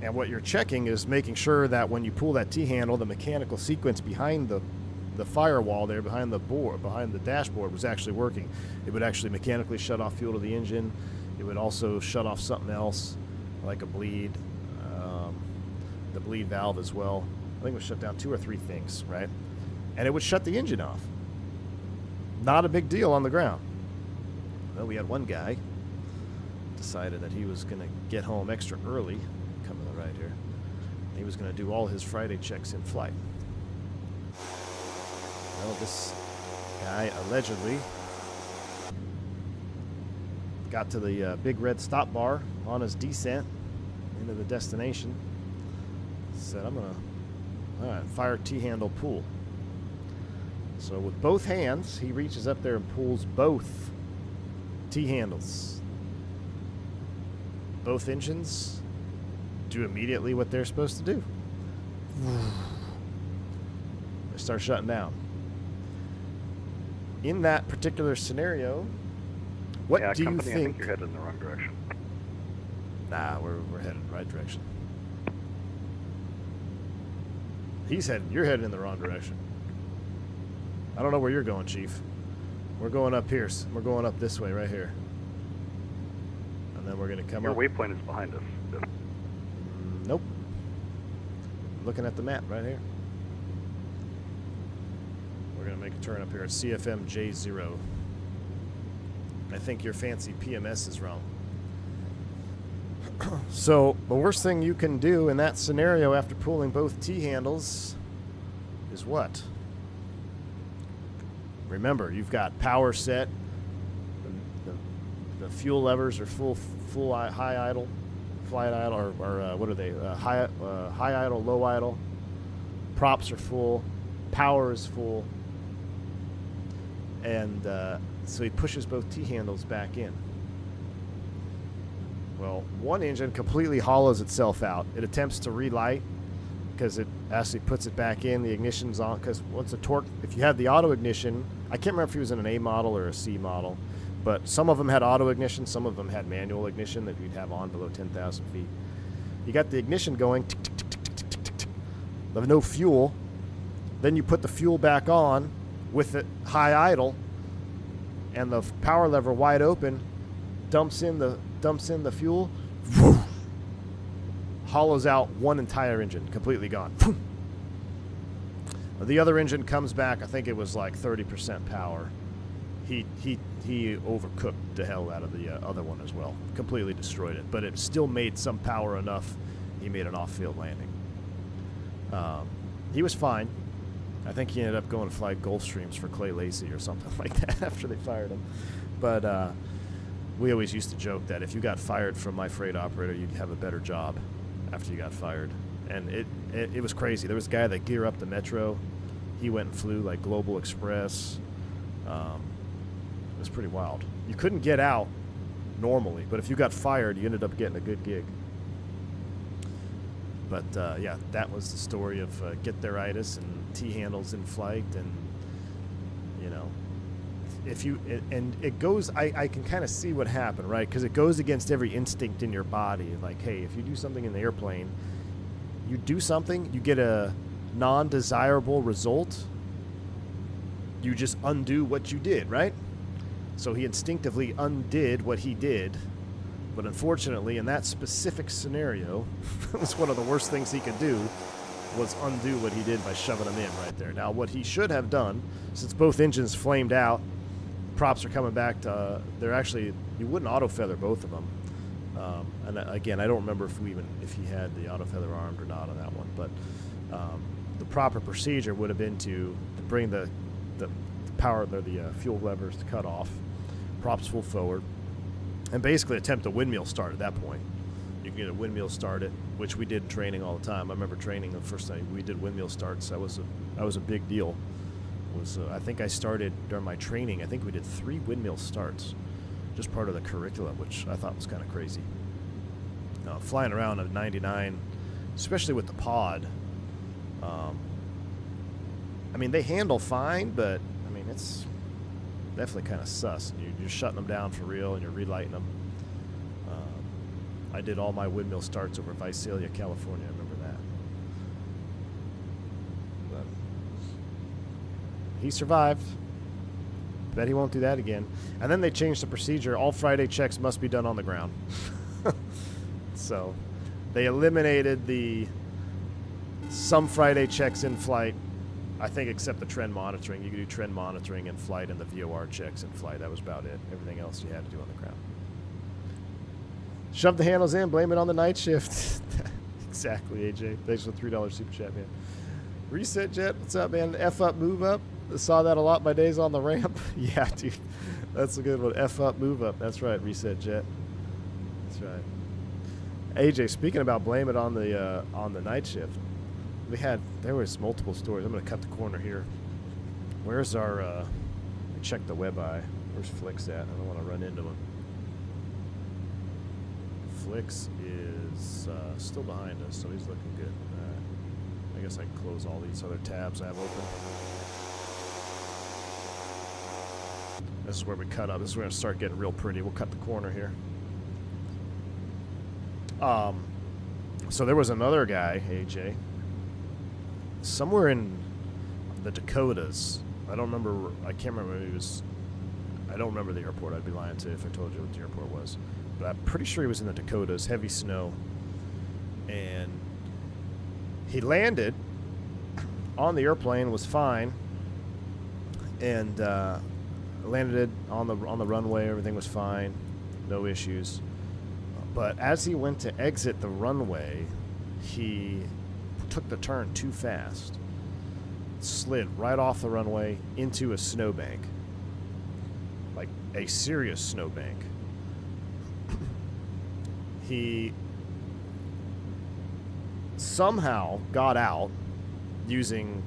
And what you're checking is making sure that when you pull that T-handle, the mechanical sequence behind the firewall there, behind the dashboard, was actually working. It would actually mechanically shut off fuel to the engine. It would also shut off something else, like a bleed, the bleed valve as well. I think it would shut down 2 or 3 things, right? And it would shut the engine off. Not a big deal on the ground. Well, we had one guy decided that he was going to get home extra early, coming to the right here. He was going to do all his Friday checks in flight. Well, this guy allegedly got to the big red stop bar on his descent into the destination. Said, I'm going to fire T-handle pull. So with both hands, he reaches up there and pulls both T-handles. Both engines do immediately what they're supposed to do. They start shutting down. In that particular scenario, what do you think? I think you're headed in the wrong direction. Nah, we're headed in the right direction. You're heading in the wrong direction. I don't know where you're going, Chief. We're going up here. We're going up this way right here. And then we're going to come up. Your waypoint is behind us. Nope. I'm looking at the map right here. We're going to make a turn up here at CFM J0. I think your fancy PMS is wrong. So the worst thing you can do in that scenario after pulling both T-handles is what? Remember, you've got power set. The fuel levers are full high idle, flight idle, or what are they? High idle, low idle. Props are full. Power is full. And so he pushes both T-handles back in. Well, one engine completely hollows itself out. It attempts to relight because it actually puts it back in. The ignition's on because once the torque, if you had the auto ignition, I can't remember if he was in an A model or a C model, but some of them had auto ignition, some of them had manual ignition that you'd have on below 10,000 feet. You got the ignition going, tick, tick, tick, tick, tick, tick, tick, tick. There's no fuel. Then you put the fuel back on with it high idle, and the power lever wide open, dumps in the dumps in the fuel, whoosh, hollows out one entire engine, completely gone. The other engine comes back, I think it was like 30% power. He overcooked the hell out of the other one as well. Completely destroyed it, but it still made some power enough. He made an off-field landing. He was fine. I think he ended up going to fly Gulfstreams for Clay Lacey or something like that after they fired him. But we always used to joke that if you got fired from my freight operator, you'd have a better job after you got fired. And it was crazy. There was a guy that geared up the Metro. He went and flew like Global Express. It was pretty wild. You couldn't get out normally, but if you got fired, you ended up getting a good gig. But yeah, that was the story of get-there-itis and T-handles in flight, and you know, if you and it goes, I can kind of see what happened, right? Because it goes against every instinct in your body. Like, hey, if you do something in the airplane, you do something, you get a non-desirable result, you just undo what you did, right? So he instinctively undid what he did, but unfortunately in that specific scenario, it was one of the worst things he could do, was undo what he did by shoving him in right there. Now what he should have done, since both engines flamed out, props are coming back to, they're actually, you wouldn't auto feather both of them. And again, I don't remember if he had the auto feather armed or not on that one, but the proper procedure would have been to bring the power, the fuel levers to cut off, props full forward, and basically attempt a windmill start at that point. You can get a windmill started, which we did in training all the time. I remember training the first time we did windmill starts. That was a big deal. I think I started during my training. I think we did 3 windmill starts, just part of the curriculum, which I thought was kind of crazy. Flying around a 99, especially with the pod. I mean, they handle fine, but I mean, it's definitely kind of sus. You're shutting them down for real, and you're relighting them. I did all my windmill starts over Visalia, California. I remember that. But he survived. Bet he won't do that again. And then they changed the procedure. All Friday checks must be done on the ground. So they eliminated some Friday checks in flight, I think, except the trend monitoring. You could do trend monitoring in flight and the VOR checks in flight. That was about it. Everything else you had to do on the ground. Shove the handles in, blame it on the night shift. Exactly, AJ. Thanks for the $3 super chat, man. Reset Jet, what's up, man? F up, move up. I saw that a lot my days on the ramp. Yeah, dude. That's a good one. F up, move up. That's right, Reset Jet. That's right. AJ, speaking about blame it on the night shift, there was multiple stories. I'm going to cut the corner here. Where's our, let me check the web eye. Where's Flicks at? I don't want to run into him. Flicks is still behind us, so he's looking good. I guess I can close all these other tabs I have open. This is where we cut up. This is where we're going to start getting real pretty. We'll cut the corner here. So there was another guy, AJ, somewhere in the Dakotas. I can't remember he was, I don't remember the airport. I'd be lying to you if I told you what the airport was. But I'm pretty sure he was in the Dakotas, heavy snow. And he landed on the airplane, was fine, and landed on the runway. Everything was fine, no issues. But as he went to exit the runway, he took the turn too fast, slid right off the runway into a snowbank, like a serious snowbank. He somehow got out using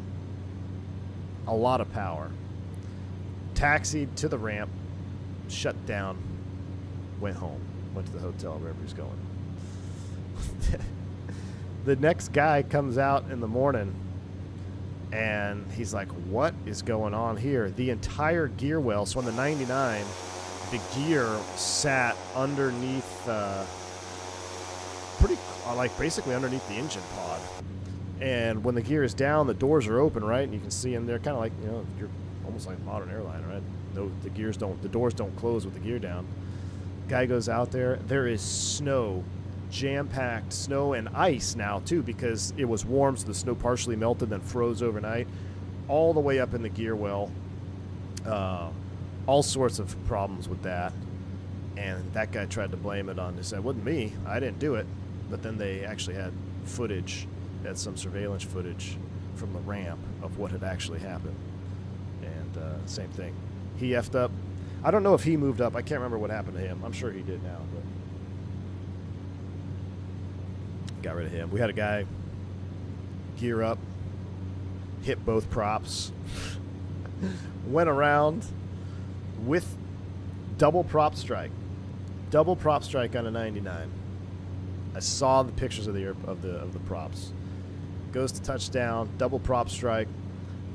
a lot of power, taxied to the ramp, shut down, went home. Went to the hotel, wherever he's going. The next guy comes out in the morning, and he's like, what is going on here? The entire gear well, so on the 99, the gear sat underneath, basically underneath the engine pod. And when the gear is down, the doors are open, right? And you can see in there, kind of like, you're almost like a modern airline, right? No, the doors don't close with the gear down. Guy goes out there. There is snow, jam-packed snow and ice now, too, because it was warm, so the snow partially melted, then froze overnight, all the way up in the gear well. All sorts of problems with that. And that guy tried to blame it on, he said, it wasn't me, I didn't do it. But then they actually had footage, had some surveillance footage from the ramp of what had actually happened. And same thing. He effed up. I don't know if he moved up. I can't remember what happened to him. I'm sure he did now. But got rid of him. We had a guy gear up, hit both props, went around with double prop strike. Double prop strike on a 99. I saw the pictures of the props. Goes to touchdown, double prop strike,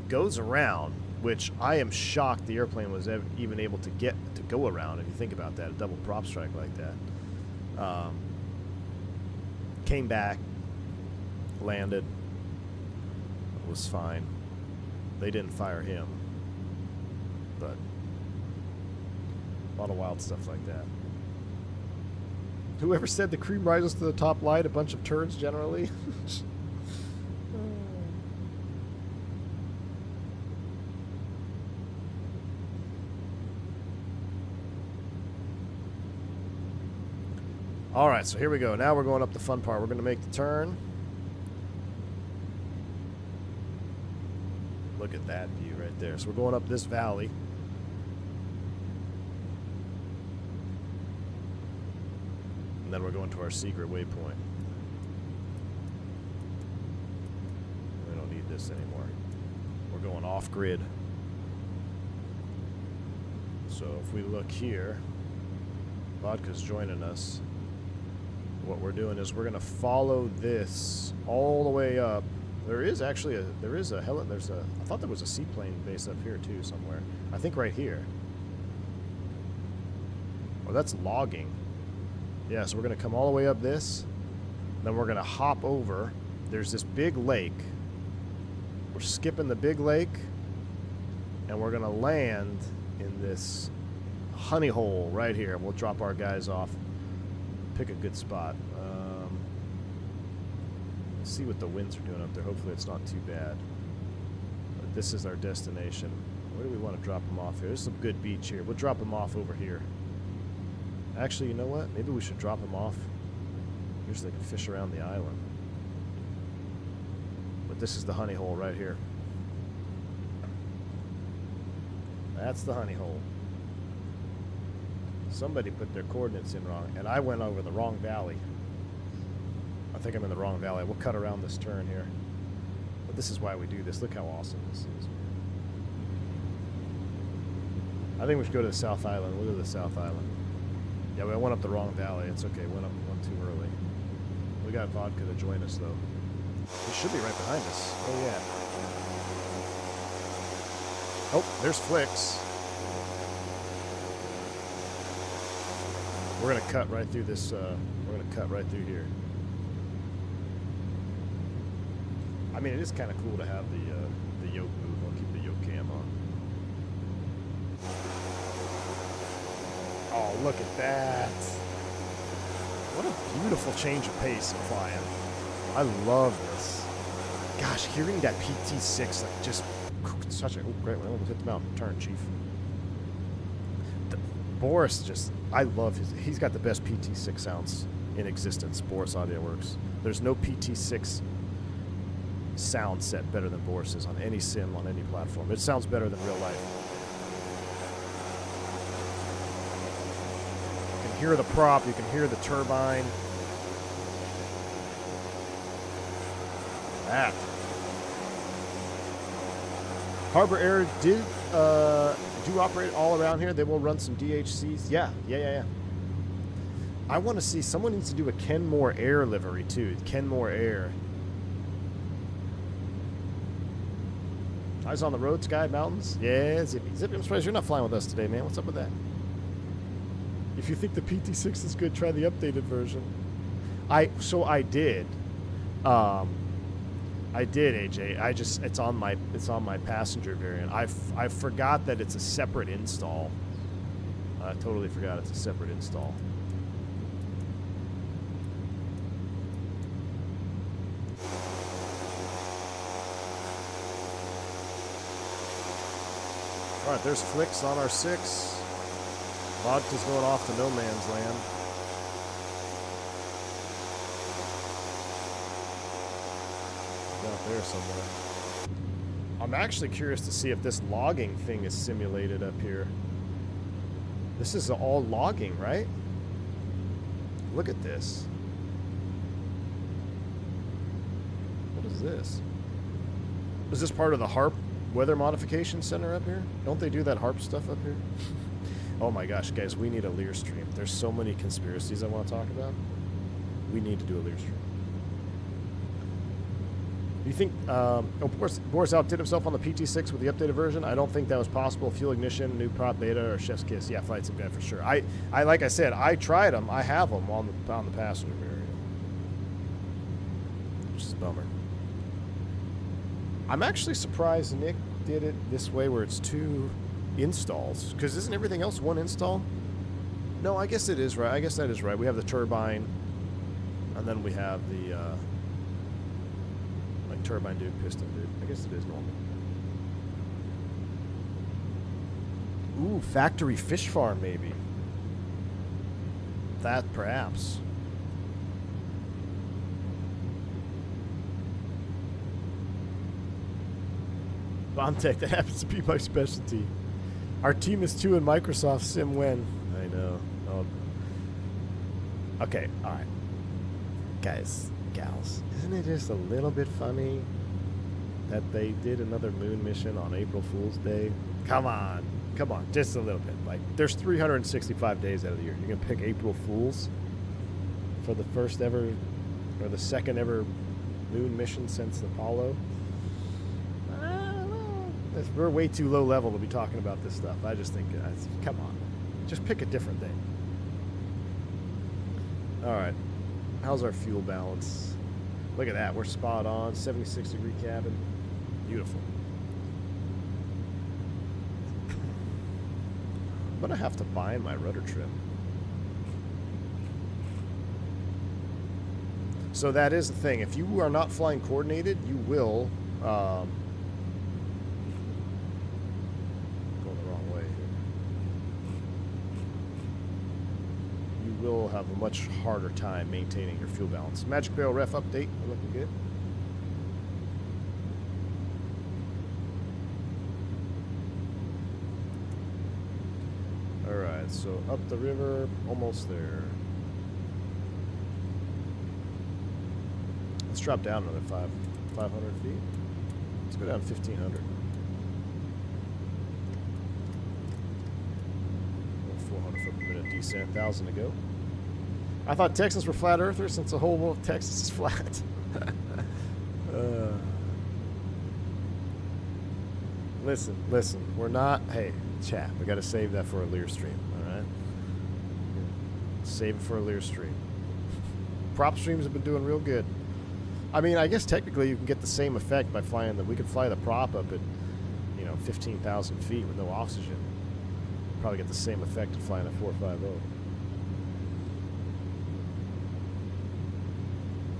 goes around, which I am shocked the airplane was even able to get to go around. If you think about that, a double prop strike like that. Came back, landed, was fine. They didn't fire him, but a lot of wild stuff like that. Whoever said the cream rises to the top light, a bunch of turds generally? All right, so here we go. Now we're going up the fun part. We're going to make the turn. Look at that view right there. So we're going up this valley. And then we're going to our secret waypoint. We don't need this anymore. We're going off grid. So if we look here, Vodka's joining us. What we're doing is we're going to follow this all the way up. There is actually I thought there was a seaplane base up here too somewhere. I think right here. Oh, that's logging. Yeah, so we're going to come all the way up this. Then we're going to hop over. There's this big lake. We're skipping the big lake. And we're going to land in this honey hole right here. We'll drop our guys off. Pick a good spot. See what the winds are doing up there. Hopefully it's not too bad. But this is our destination. Where do we want to drop them off here? There's some good beach here. We'll drop them off over here. Actually, you know what? Maybe we should drop them off here so they can fish around the island. But this is the honey hole right here. That's the honey hole. Somebody put their coordinates in wrong, and I went over the wrong valley. I think I'm in the wrong valley. We'll cut around this turn here. But this is why we do this. Look how awesome this is. I think we should go to the South Island. Look at the South Island. Yeah, we went up the wrong valley. It's okay. Went up one too early. We got Vodka to join us, though. He should be right behind us. Oh, yeah. Oh, there's Flicks. We're going to cut right through this. We're going to cut right through here. I mean, it is kind of cool to have the yoke move. I'll keep the yoke cam on. Oh, look at that. What a beautiful change of pace in flying. I love this. Gosh, hearing that PT6, like, just such a... Oh, great. We almost hit the mountain. Turn, Chief. Boris just... I love his... He's got the best PT6 sounds in existence. Boris Audio Works. There's no PT6 sound set better than Boris's on any sim, on any platform. It sounds better than real life. You can hear the prop, you can hear the turbine. That. Harbor Air do operate all around here. They will run some DHCs. Yeah. I want to see, someone needs to do a Kenmore Air livery too. Kenmore Air. Eyes on the road, Sky Mountains. Yeah, Zippy. Zippy, I'm surprised you're not flying with us today, man. What's up with that? If you think the PT6 is good, try the updated version. I did. I did, AJ. It's on my passenger variant. I forgot that it's a separate install. I totally forgot it's a separate install. Alright, there's Flicks on our 6. Vodka's going off to no man's land. Out there somewhere. I'm actually curious to see if this logging thing is simulated up here. This is all logging, right? Look at this. What is this? Is this part of the HARP Weather Modification Center up here? Don't they do that HARP stuff up here? Oh my gosh, guys, we need a Lear stream. There's so many conspiracies I want to talk about. We need to do a Lear stream. You think Boris outdid himself on the PT6 with the updated version? I don't think that was possible. Fuel ignition, new prop beta, or chef's kiss. Yeah, flight sim guy for sure. I like I said, I tried them. I have them on the passenger area, which is a bummer. I'm actually surprised Nick did it this way, where it's 2 installs. Because isn't everything else 1 install? No, I guess it is right. I guess that is right. We have the turbine, and then we have the. Turbine dude, piston dude. I guess it is normal. Ooh, factory fish farm maybe. That perhaps. Bombtech, that happens to be my specialty. Our team is 2 in Microsoft Sim when. I know. Oh. Okay, alright. Guys. Gals, isn't it just a little bit funny that they did another moon mission on April Fool's Day? Come on, just a little bit. Like, there's 365 days out of the year. You're gonna pick April Fools for the first ever, or the second ever moon mission since Apollo? I don't know. We're way too low level to be talking about this stuff. I just think, come on, just pick a different day. All right. How's our fuel balance? Look at that. We're spot on. 76-degree cabin. Beautiful. I'm going to have to bind my rudder trim. So that is the thing. If you are not flying coordinated, you will... going the wrong way here. You will have a much harder time maintaining your fuel balance. Magic Barrel ref update. We're looking good. Alright, so up the river, almost there. Let's drop down another 500 feet. Let's go down 1,500. 400 foot per minute descent, 1,000 to go. I thought Texans were flat earthers since the whole world of Texas is flat. Listen, we're not, hey, chat, we gotta save that for a Lear stream, alright? Save it for a Lear stream. Prop streams have been doing real good. I mean, I guess technically you can get the same effect by flying we could fly the prop up at, 15,000 feet with no oxygen. Probably get the same effect of flying a 450.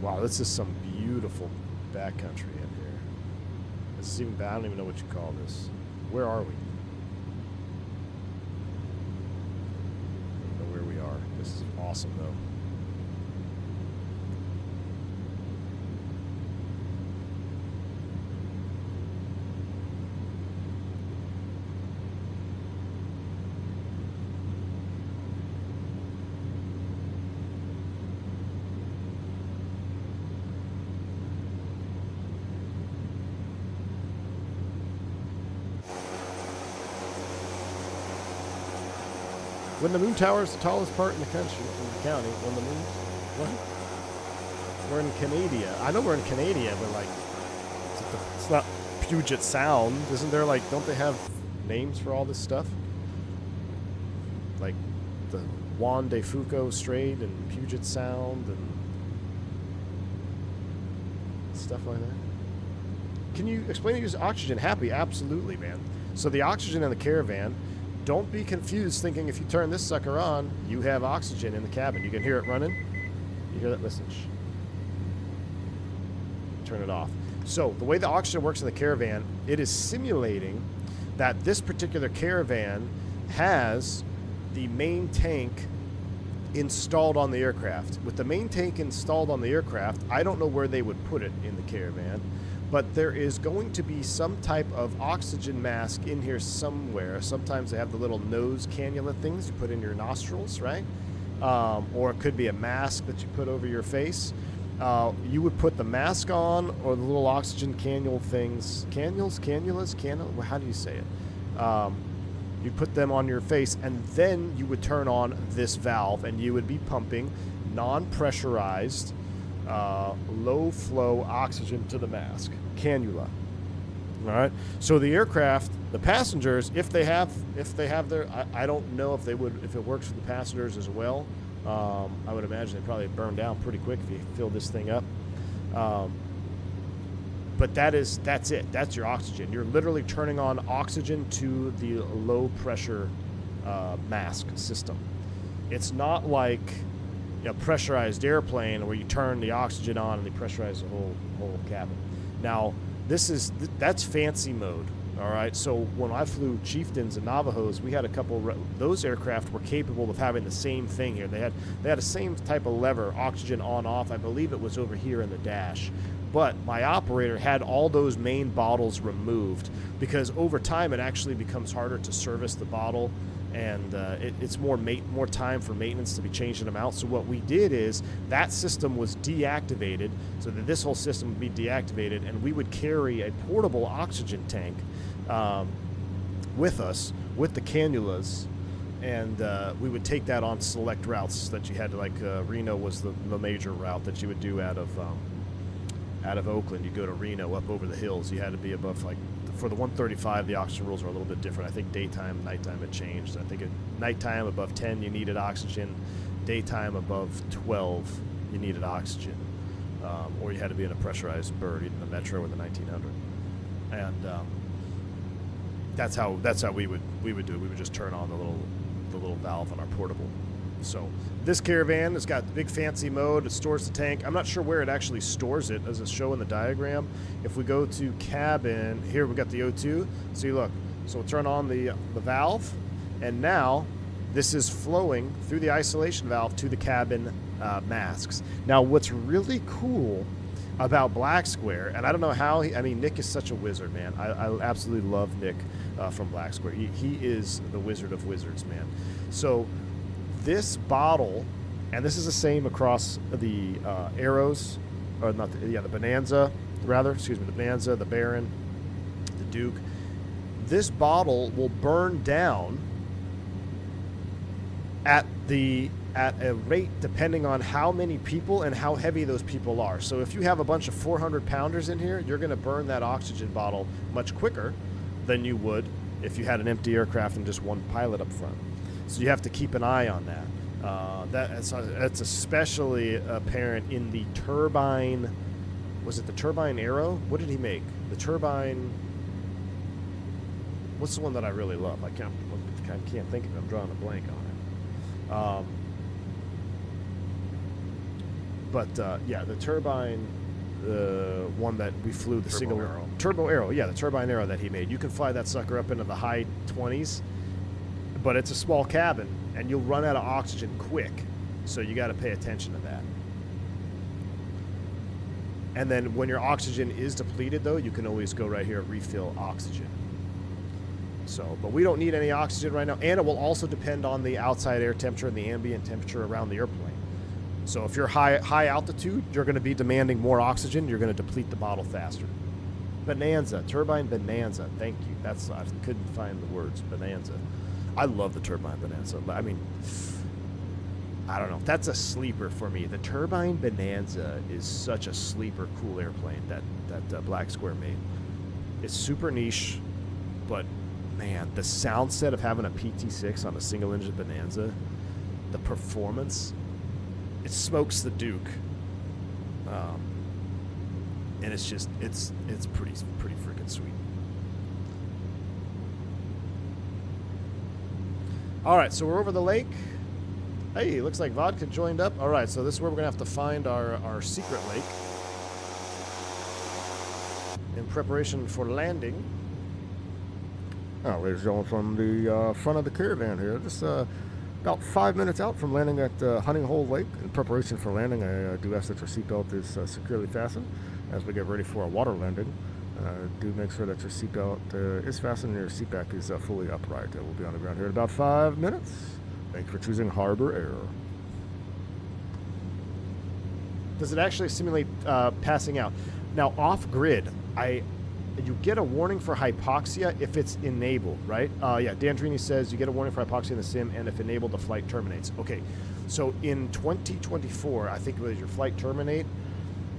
Wow, this is some beautiful backcountry in here. This is even, I don't even know what you call this. Where are we? I don't know where we are. This is awesome, though. When the moon tower is the tallest part in the country, in the county, when the moon, what? We're in Canada. I know we're in Canada, but like, it's not Puget Sound. Isn't there like, don't they have names for all this stuff? Like the Juan de Fuca Strait and Puget Sound and stuff like that. Can you explain to use oxygen? Happy, absolutely, man. So the oxygen in the Caravan don't be confused thinking if you turn this sucker on, you have oxygen in the cabin. You can hear it running. You hear that? Listen. Turn it off. So the way the oxygen works in the Caravan, it is simulating that this particular Caravan has the main tank installed on the aircraft. With the main tank installed on the aircraft, I don't know where they would put it in the Caravan, but there is going to be some type of oxygen mask in here somewhere. Sometimes they have the little nose cannula things you put in your nostrils, right? Or it could be a mask that you put over your face. You would put the mask on, or the little oxygen cannula things. Cannulas? How do you say it? You'd put them on your face, and then you would turn on this valve, and you would be pumping non-pressurized, low-flow oxygen to the mask. Cannula. All right. So the aircraft, the passengers, if they have their, I don't know if it works for the passengers as well. I would imagine they probably burn down pretty quick if you fill this thing up. But that's it. That's your oxygen. You're literally turning on oxygen to the low pressure mask system. It's not like a pressurized airplane where you turn the oxygen on and they pressurize the whole cabin. Now, that's fancy mode. All right. So when I flew Chieftains and Navajos, we had a couple. Those aircraft were capable of having the same thing here. They had the same type of lever, oxygen on off. I believe it was over here in the dash. But my operator had all those main bottles removed because over time it actually becomes harder to service the bottle, and it's more time for maintenance to be changing them out. So what we did is that system was deactivated, so that this whole system would be deactivated, and we would carry a portable oxygen tank with us with the cannulas, and we would take that on select routes that you had to, like Reno was the major route that you would do out of Oakland. You go to Reno up over the hills. You had to be above, like, for the 135, the oxygen rules are a little bit different. I think daytime, nighttime it changed. I think at nighttime above 10 you needed oxygen. Daytime above 12 you needed oxygen. Or you had to be in a pressurized bird, either the Metro or the 1900. And that's how we would do it. We would just turn on the little valve on our portable. So this Caravan has got the big fancy mode. It stores the tank. I'm not sure where it actually stores it, as it's shown in the diagram. If we go to cabin, here we got the O2. See, look. So we'll turn on the valve, and now this is flowing through the isolation valve to the cabin masks. Now, what's really cool about BlackSquare, and I don't know how, Nick is such a wizard, man. I absolutely love Nick from BlackSquare. He is the wizard of wizards, man. So this bottle, and this is the same across the Arrows, or not, the Bonanza, rather, excuse me, the Bonanza, the Baron, the Duke. This bottle will burn down at a rate depending on how many people and how heavy those people are. So if you have a bunch of 400-pounders in here, you're going to burn that oxygen bottle much quicker than you would if you had an empty aircraft and just one pilot up front. So you have to keep an eye on that. That's especially apparent in the turbine. Was it the turbine Arrow? What did he make? The turbine. What's the one that I really love? I can't think of it. I'm drawing a blank on it. Yeah, the turbine, one that we flew, the Turbo Arrow. Yeah, the turbine Arrow that he made. You can fly that sucker up into the high 20s. But it's a small cabin, and you'll run out of oxygen quick, so you got to pay attention to that. And then when your oxygen is depleted, though, you can always go right here and refill oxygen. So, but we don't need any oxygen right now, and it will also depend on the outside air temperature and the ambient temperature around the airplane. So if you're high altitude, you're going to be demanding more oxygen. You're going to deplete the bottle faster. Bonanza, turbine Bonanza. Thank you. I couldn't find the words. Bonanza. I love the turbine Bonanza. I don't know. That's a sleeper for me. The turbine Bonanza is such a sleeper, cool airplane that BlackSquare made. It's super niche, but man, the sound set of having a PT6 on a single engine Bonanza, the performance, it smokes the Duke. And it's just it's pretty freaking sweet. All right, so we're over the lake. Hey, looks like Vodka joined up. All right, so this is where we're going to have to find our secret lake in preparation for landing. Oh, ladies and gentlemen, from the front of the caravan here. Just about 5 minutes out from landing at Hunting Hole Lake. In preparation for landing, I do ask that your seatbelt is securely fastened as we get ready for a water landing. Do make sure that your seatbelt is fastened and your seat back is fully upright. We'll be on the ground here in about 5 minutes. Thanks for choosing Harbor Air. Does it actually simulate passing out? Now, off-grid, you get a warning for hypoxia if it's enabled, right? Yeah, Dandrini says you get a warning for hypoxia in the sim, and if enabled, the flight terminates. Okay, so in 2024, I think it was your flight terminate.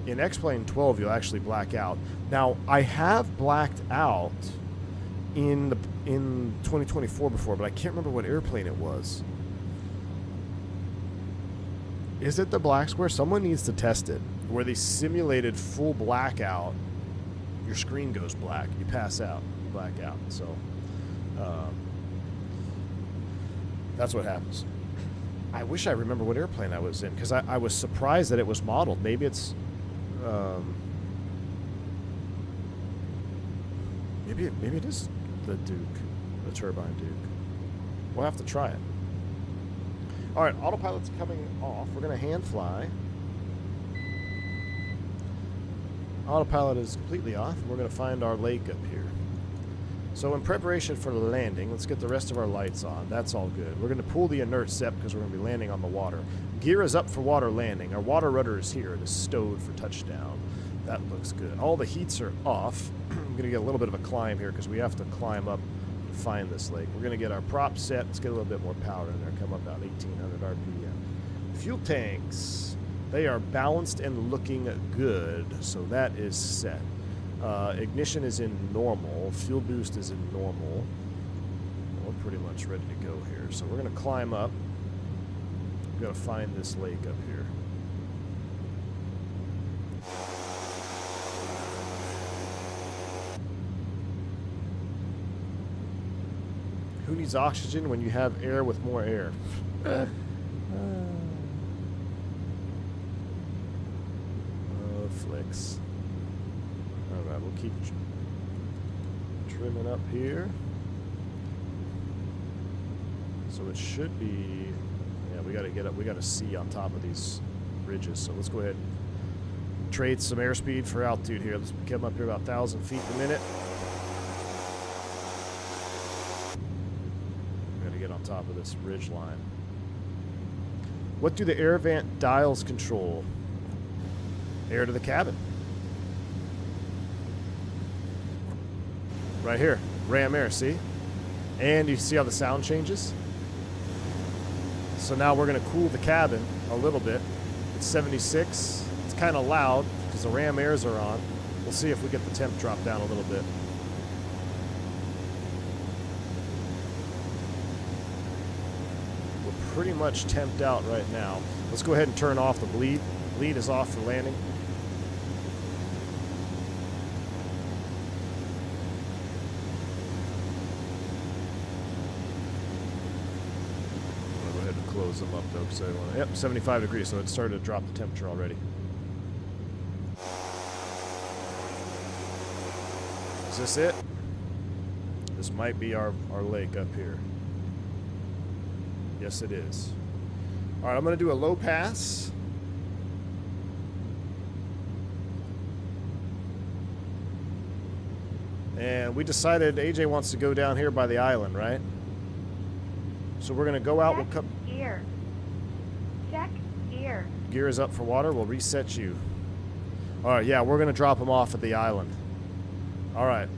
In X-Plane 12, you'll actually black out. Now, I have blacked out in 2024 before, but I can't remember what airplane it was. Is it the BlackSquare? Someone needs to test it, where they simulated full blackout. Your screen goes black. You pass out, black out. So that's what happens. I wish I remember what airplane I was in, because I was surprised that it was modeled. Maybe it's maybe it is the Duke, the turbine Duke. We'll have to try it. All right, autopilot's coming off. We're going to hand fly. Autopilot is completely off. We're going to find our lake up here. So in preparation for the landing, let's get the rest of our lights on. That's all good. We're going to pull the inert SEP because we're going to be landing on the water. Gear is up for water landing. Our water rudder is here. It is stowed for touchdown. That looks good. All the heats are off. I'm going to get a little bit of a climb here because we have to climb up and find this lake. We're going to get our prop set. Let's get a little bit more power in there. Come up about 1800 RPM. Fuel tanks. They are balanced and looking good, so that is set. Ignition is in normal. Fuel boost is in normal. We're pretty much ready to go here. So we're going to climb up. We've got to find this lake up here. Who needs oxygen when you have air with more air? Flicks. All right, we'll keep trimming up here. So it should be, yeah, we got to get up. We got to see on top of these ridges. So let's go ahead and trade some airspeed for altitude here. Let's come up here about 1,000 feet per minute. We got to get on top of this ridge line. What do the air vent dials control? Air to the cabin. Right here, ram air, see? And you see how the sound changes? So now we're gonna cool the cabin a little bit. It's 76, it's kind of loud because the ram airs are on. We'll see if we get the temp drop down a little bit. We're pretty much temped out right now. Let's go ahead and turn off the bleed. Bleed is off for landing. Close them up though, because I want to. Yep, 75 degrees, so it started to drop the temperature already. Is this it? This might be our lake up here. Yes, it is. All right, I'm going to do a low pass. And we decided AJ wants to go down here by the island, right? So we're going to go out. We'll come. Gear. Check gear. Gear is up for water. We'll reset you. All right, yeah, we're going to drop them off at the island. All right.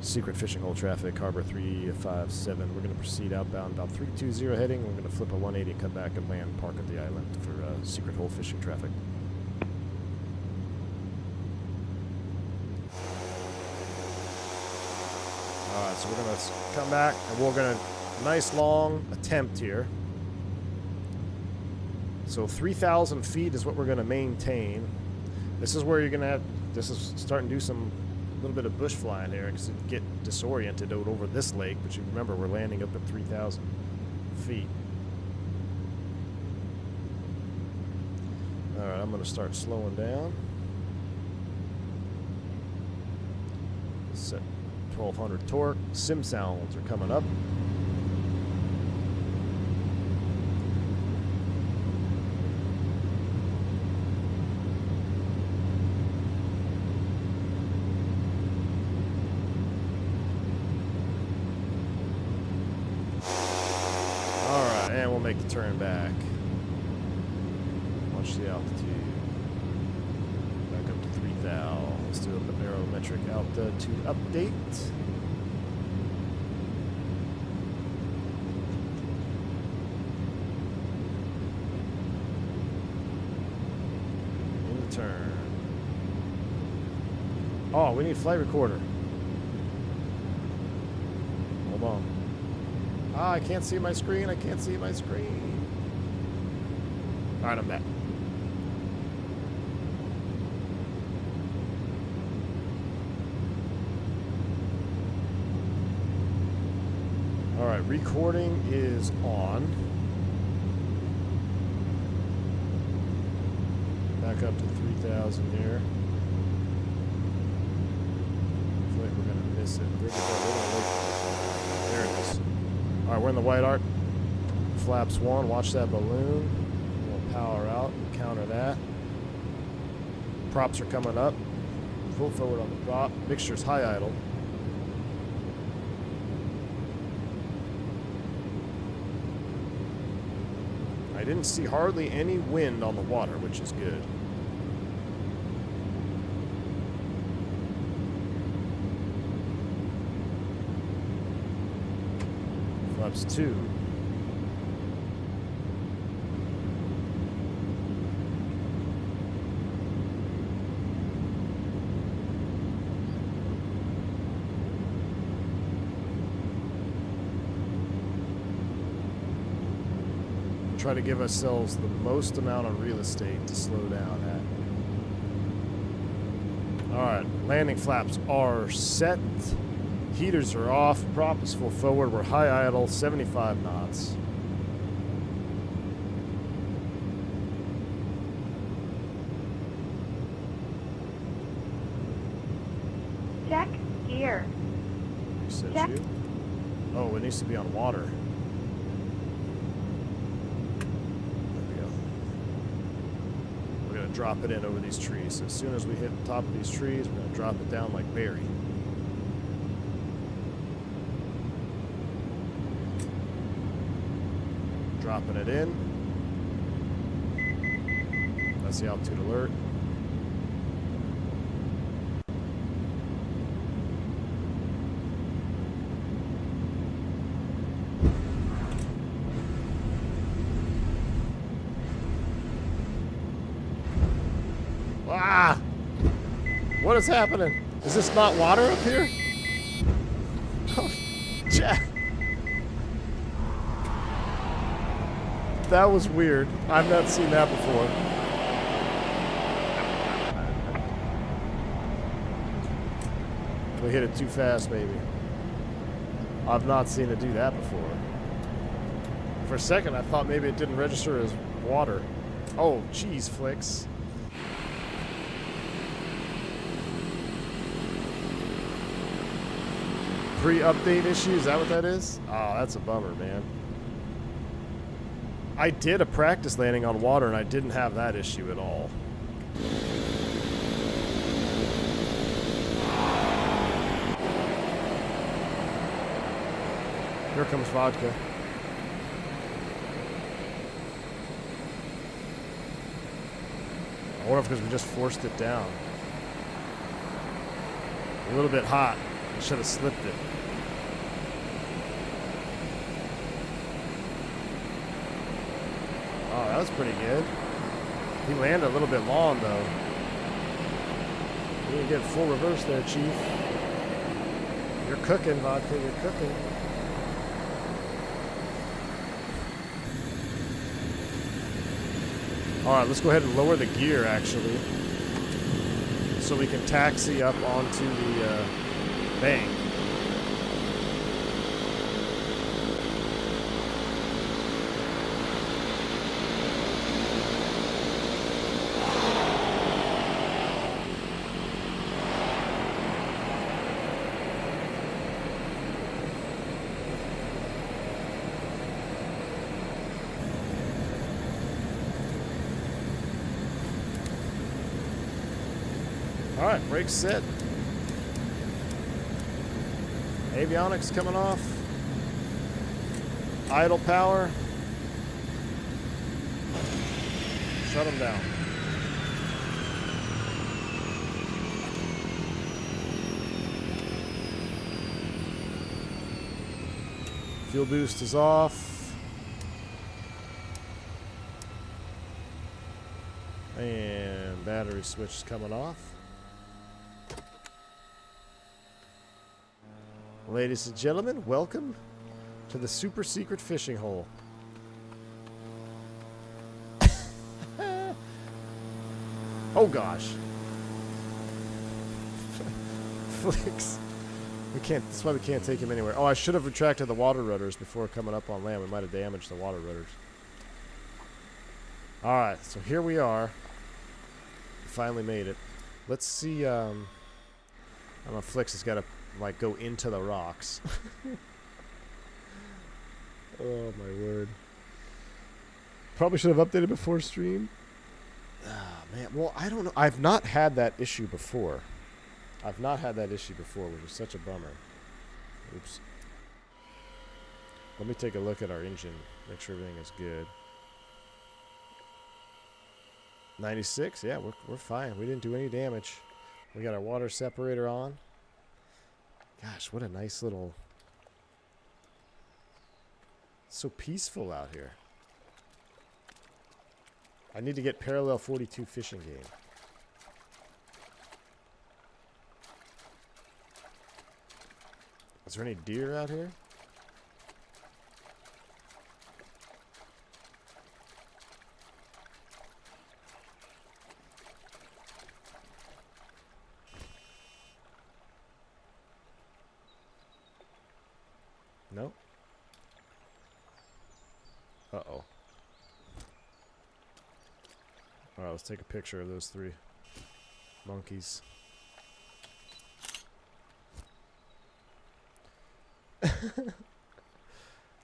Secret fishing hole traffic, harbor 357. We're going to proceed outbound about 320 heading. We're going to flip a 180 and come back and land, park at the island for secret hole fishing traffic. All right, so we're going to come back and we're going to nice long attempt here. So 3,000 feet is what we're going to maintain. This is where you're going to have, this is starting to do some little bit of bush flying here because it get disoriented out over this lake, but you remember we're landing up at 3,000 feet. Alright, I'm going to start slowing down. Set 1200 torque. Sim sounds are coming up. Alright, and we'll make the turn back. Watch the altitude. Back up to 3,000. Let's do a barometric altitude update. In the turn. Oh, we need flight recorder. Hold on. Ah, I can't see my screen. I can't see my screen. All right, I'm back. All right, recording is on. Back up to 3,000 here. I feel like we're gonna miss it. Where'd it go? There it is. All right, we're in the white arc. Flaps 1. Watch that balloon. We'll power out. Counter that. Props are coming up. Full forward on the prop. Mixture's high idle. I didn't see hardly any wind on the water, which is good. Flaps 2. Try to give ourselves the most amount of real estate to slow down at. Alright, landing flaps are set. Heaters are off. Prop is full forward. We're high idle, 75 knots. Check gear. Says Check. you. Oh, it needs to be on water. Drop it in over these trees. So as soon as we hit the top of these trees, we're going to drop it down like Barry. Dropping it in. That's the altitude alert. Ah! What is happening? Is this not water up here? Oh, Jack. That was weird. I've not seen that before. We hit it too fast, maybe. I've not seen it do that before. For a second, I thought maybe it didn't register as water. Oh, geez, Flicks. Pre-update issue, is that what that is? Oh, that's a bummer, man. I did a practice landing on water and I didn't have that issue at all. Here comes vodka. I wonder if because we just forced it down. A little bit hot. I should have slipped it. Oh, that was pretty good. He landed a little bit long, though. You didn't get full reverse there, Chief. You're cooking, vodka. You're cooking. All right, let's go ahead and lower the gear, actually. so we can taxi up onto the bank. All right, brakes set. Avionics coming off. Idle power. Shut them down. Fuel boost is off. And battery switch is coming off. Ladies and gentlemen, welcome to the super secret fishing hole. Oh gosh. Flicks. We can't, that's why we can't take him anywhere. Oh, I should have retracted the water rudders before coming up on land. We might have damaged the water rudders. Alright, so here we are. We finally made it. Let's see, I don't know if Flicks has got to like go into the rocks. Oh my word. Probably should have updated before stream. Ah man, well I don't know. I've not had that issue before. Which is such a bummer. Oops. Let me take a look at our engine. Make sure everything is good. 96, yeah, we're fine. We didn't do any damage. We got our water separator on. Gosh, what a nice little... So peaceful out here. I need to get parallel 42 fishing game. Is there any deer out here? No? Uh-oh. Alright, let's take a picture of those three monkeys.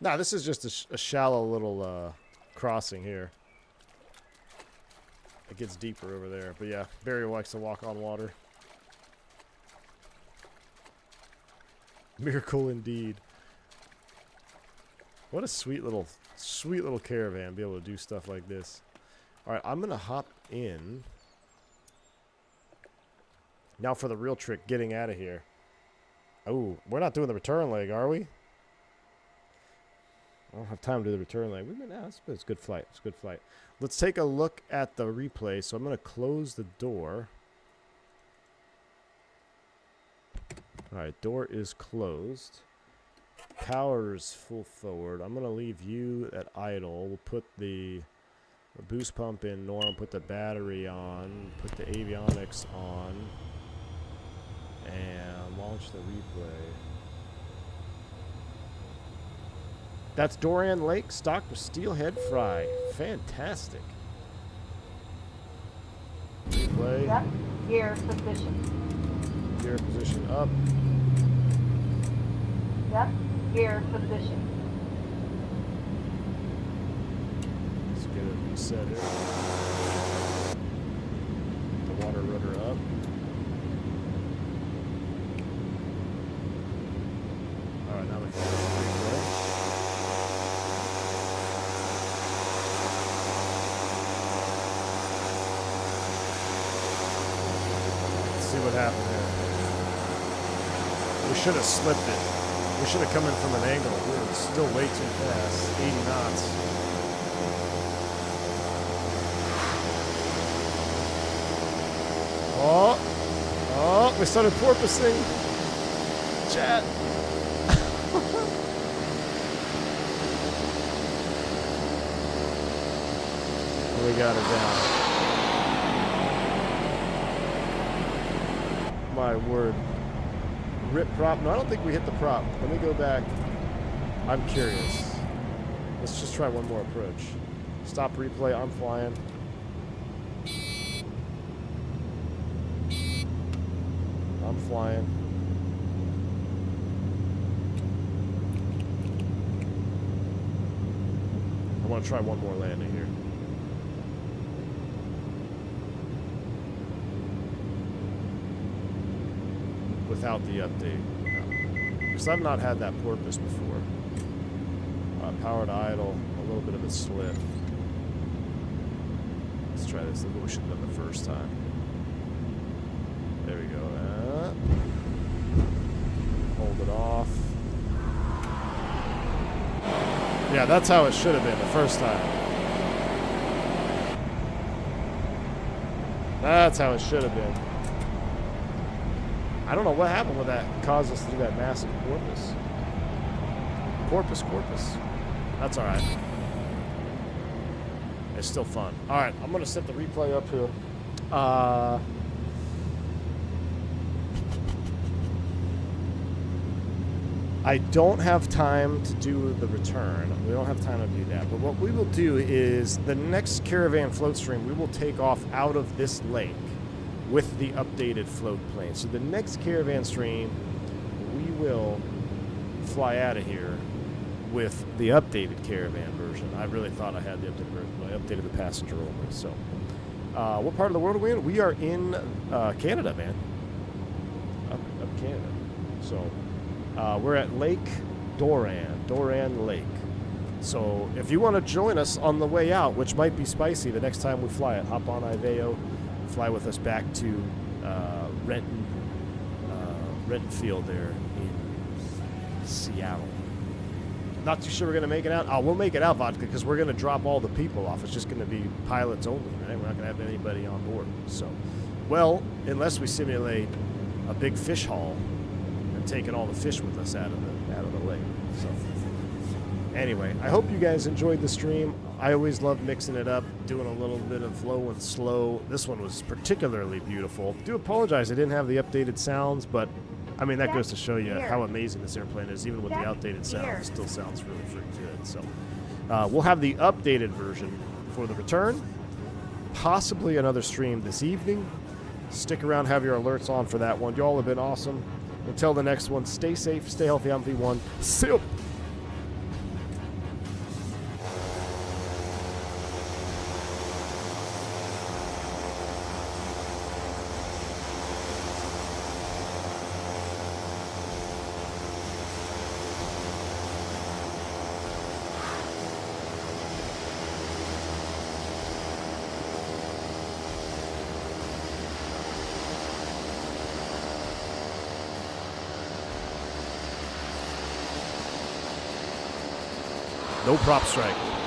Nah, this is just a shallow little crossing here. It gets deeper over there. But yeah, Barry likes to walk on water. Miracle indeed. What a sweet little caravan, be able to do stuff like this. Alright, I'm going to hop in. Now for the real trick, getting out of here. Oh, we're not doing the return leg, are we? I don't have time to do the return leg. It's a good flight. It's a good flight. Let's take a look at the replay. So I'm going to close the door. Alright, door is closed. Power is full forward. I'm going to leave you at idle. We'll put the boost pump in norm, put the battery on, put the avionics on, and launch the replay. That's Dorian Lake, stocked with steelhead fry. Fantastic. Replay. Yep, gear position. Gear position up. Yep, gear position. Let's get it reset here. The water rudder up. Alright, now we can replay. Let's see what happened here. We should have slipped it. We should have come in from an angle. We were still way too fast. 80 knots. Oh, we started porpoising. Chat. We got her down. my word. Rip prop. No, I don't think we hit the prop. Let me go back. I'm curious. Let's just try one more approach. Stop replay. I'm flying. I'm flying. I want to try one more landing here. Without the update. Because I've not had that porpoise before. Powered idle, a little bit of a slip. Let's try this. Look what we should have done the first time. There we go. Hold it off. Yeah, that's how it should have been the first time. That's how it should have been. I don't know what happened with that. It caused us to do that massive porpoise. Porpoise. That's alright. It's still fun. Alright, I'm going to set the replay up here. I don't have time to do the return. We don't have time to do that. But what we will do is the next caravan float stream, we will take off out of this lake with the updated float plane. So the next caravan stream, we will fly out of here with the updated caravan version. I really thought I had the updated version, but I updated the passenger only. So, what part of the world are we in? We are in Canada, man. Up Canada. So, we're at Lake Doran Lake. So, if you want to join us on the way out, which might be spicy the next time we fly it, hop on Iveo, fly with us back to Renton Field there in Seattle. Not too sure we're going to make it out. Oh, we'll make it out, Vodka, because we're going to drop all the people off. It's just going to be pilots only, right? We're not going to have anybody on board. So, well, unless we simulate a big fish haul and taking all the fish with us out of the lake. So, anyway, I hope you guys enjoyed the stream. I always love mixing it up, doing a little bit of low and slow. This one was particularly beautiful. Do apologize I didn't have the updated sounds, but I mean, that goes to show you how amazing this airplane is. Even with the outdated sound, it still sounds really freaking good. So, we'll have the updated version for the return. Possibly another stream this evening. Stick around, have your alerts on for that one. Y'all have been awesome. Until the next one, stay safe, stay healthy. I'm V1. See you. No prop strike.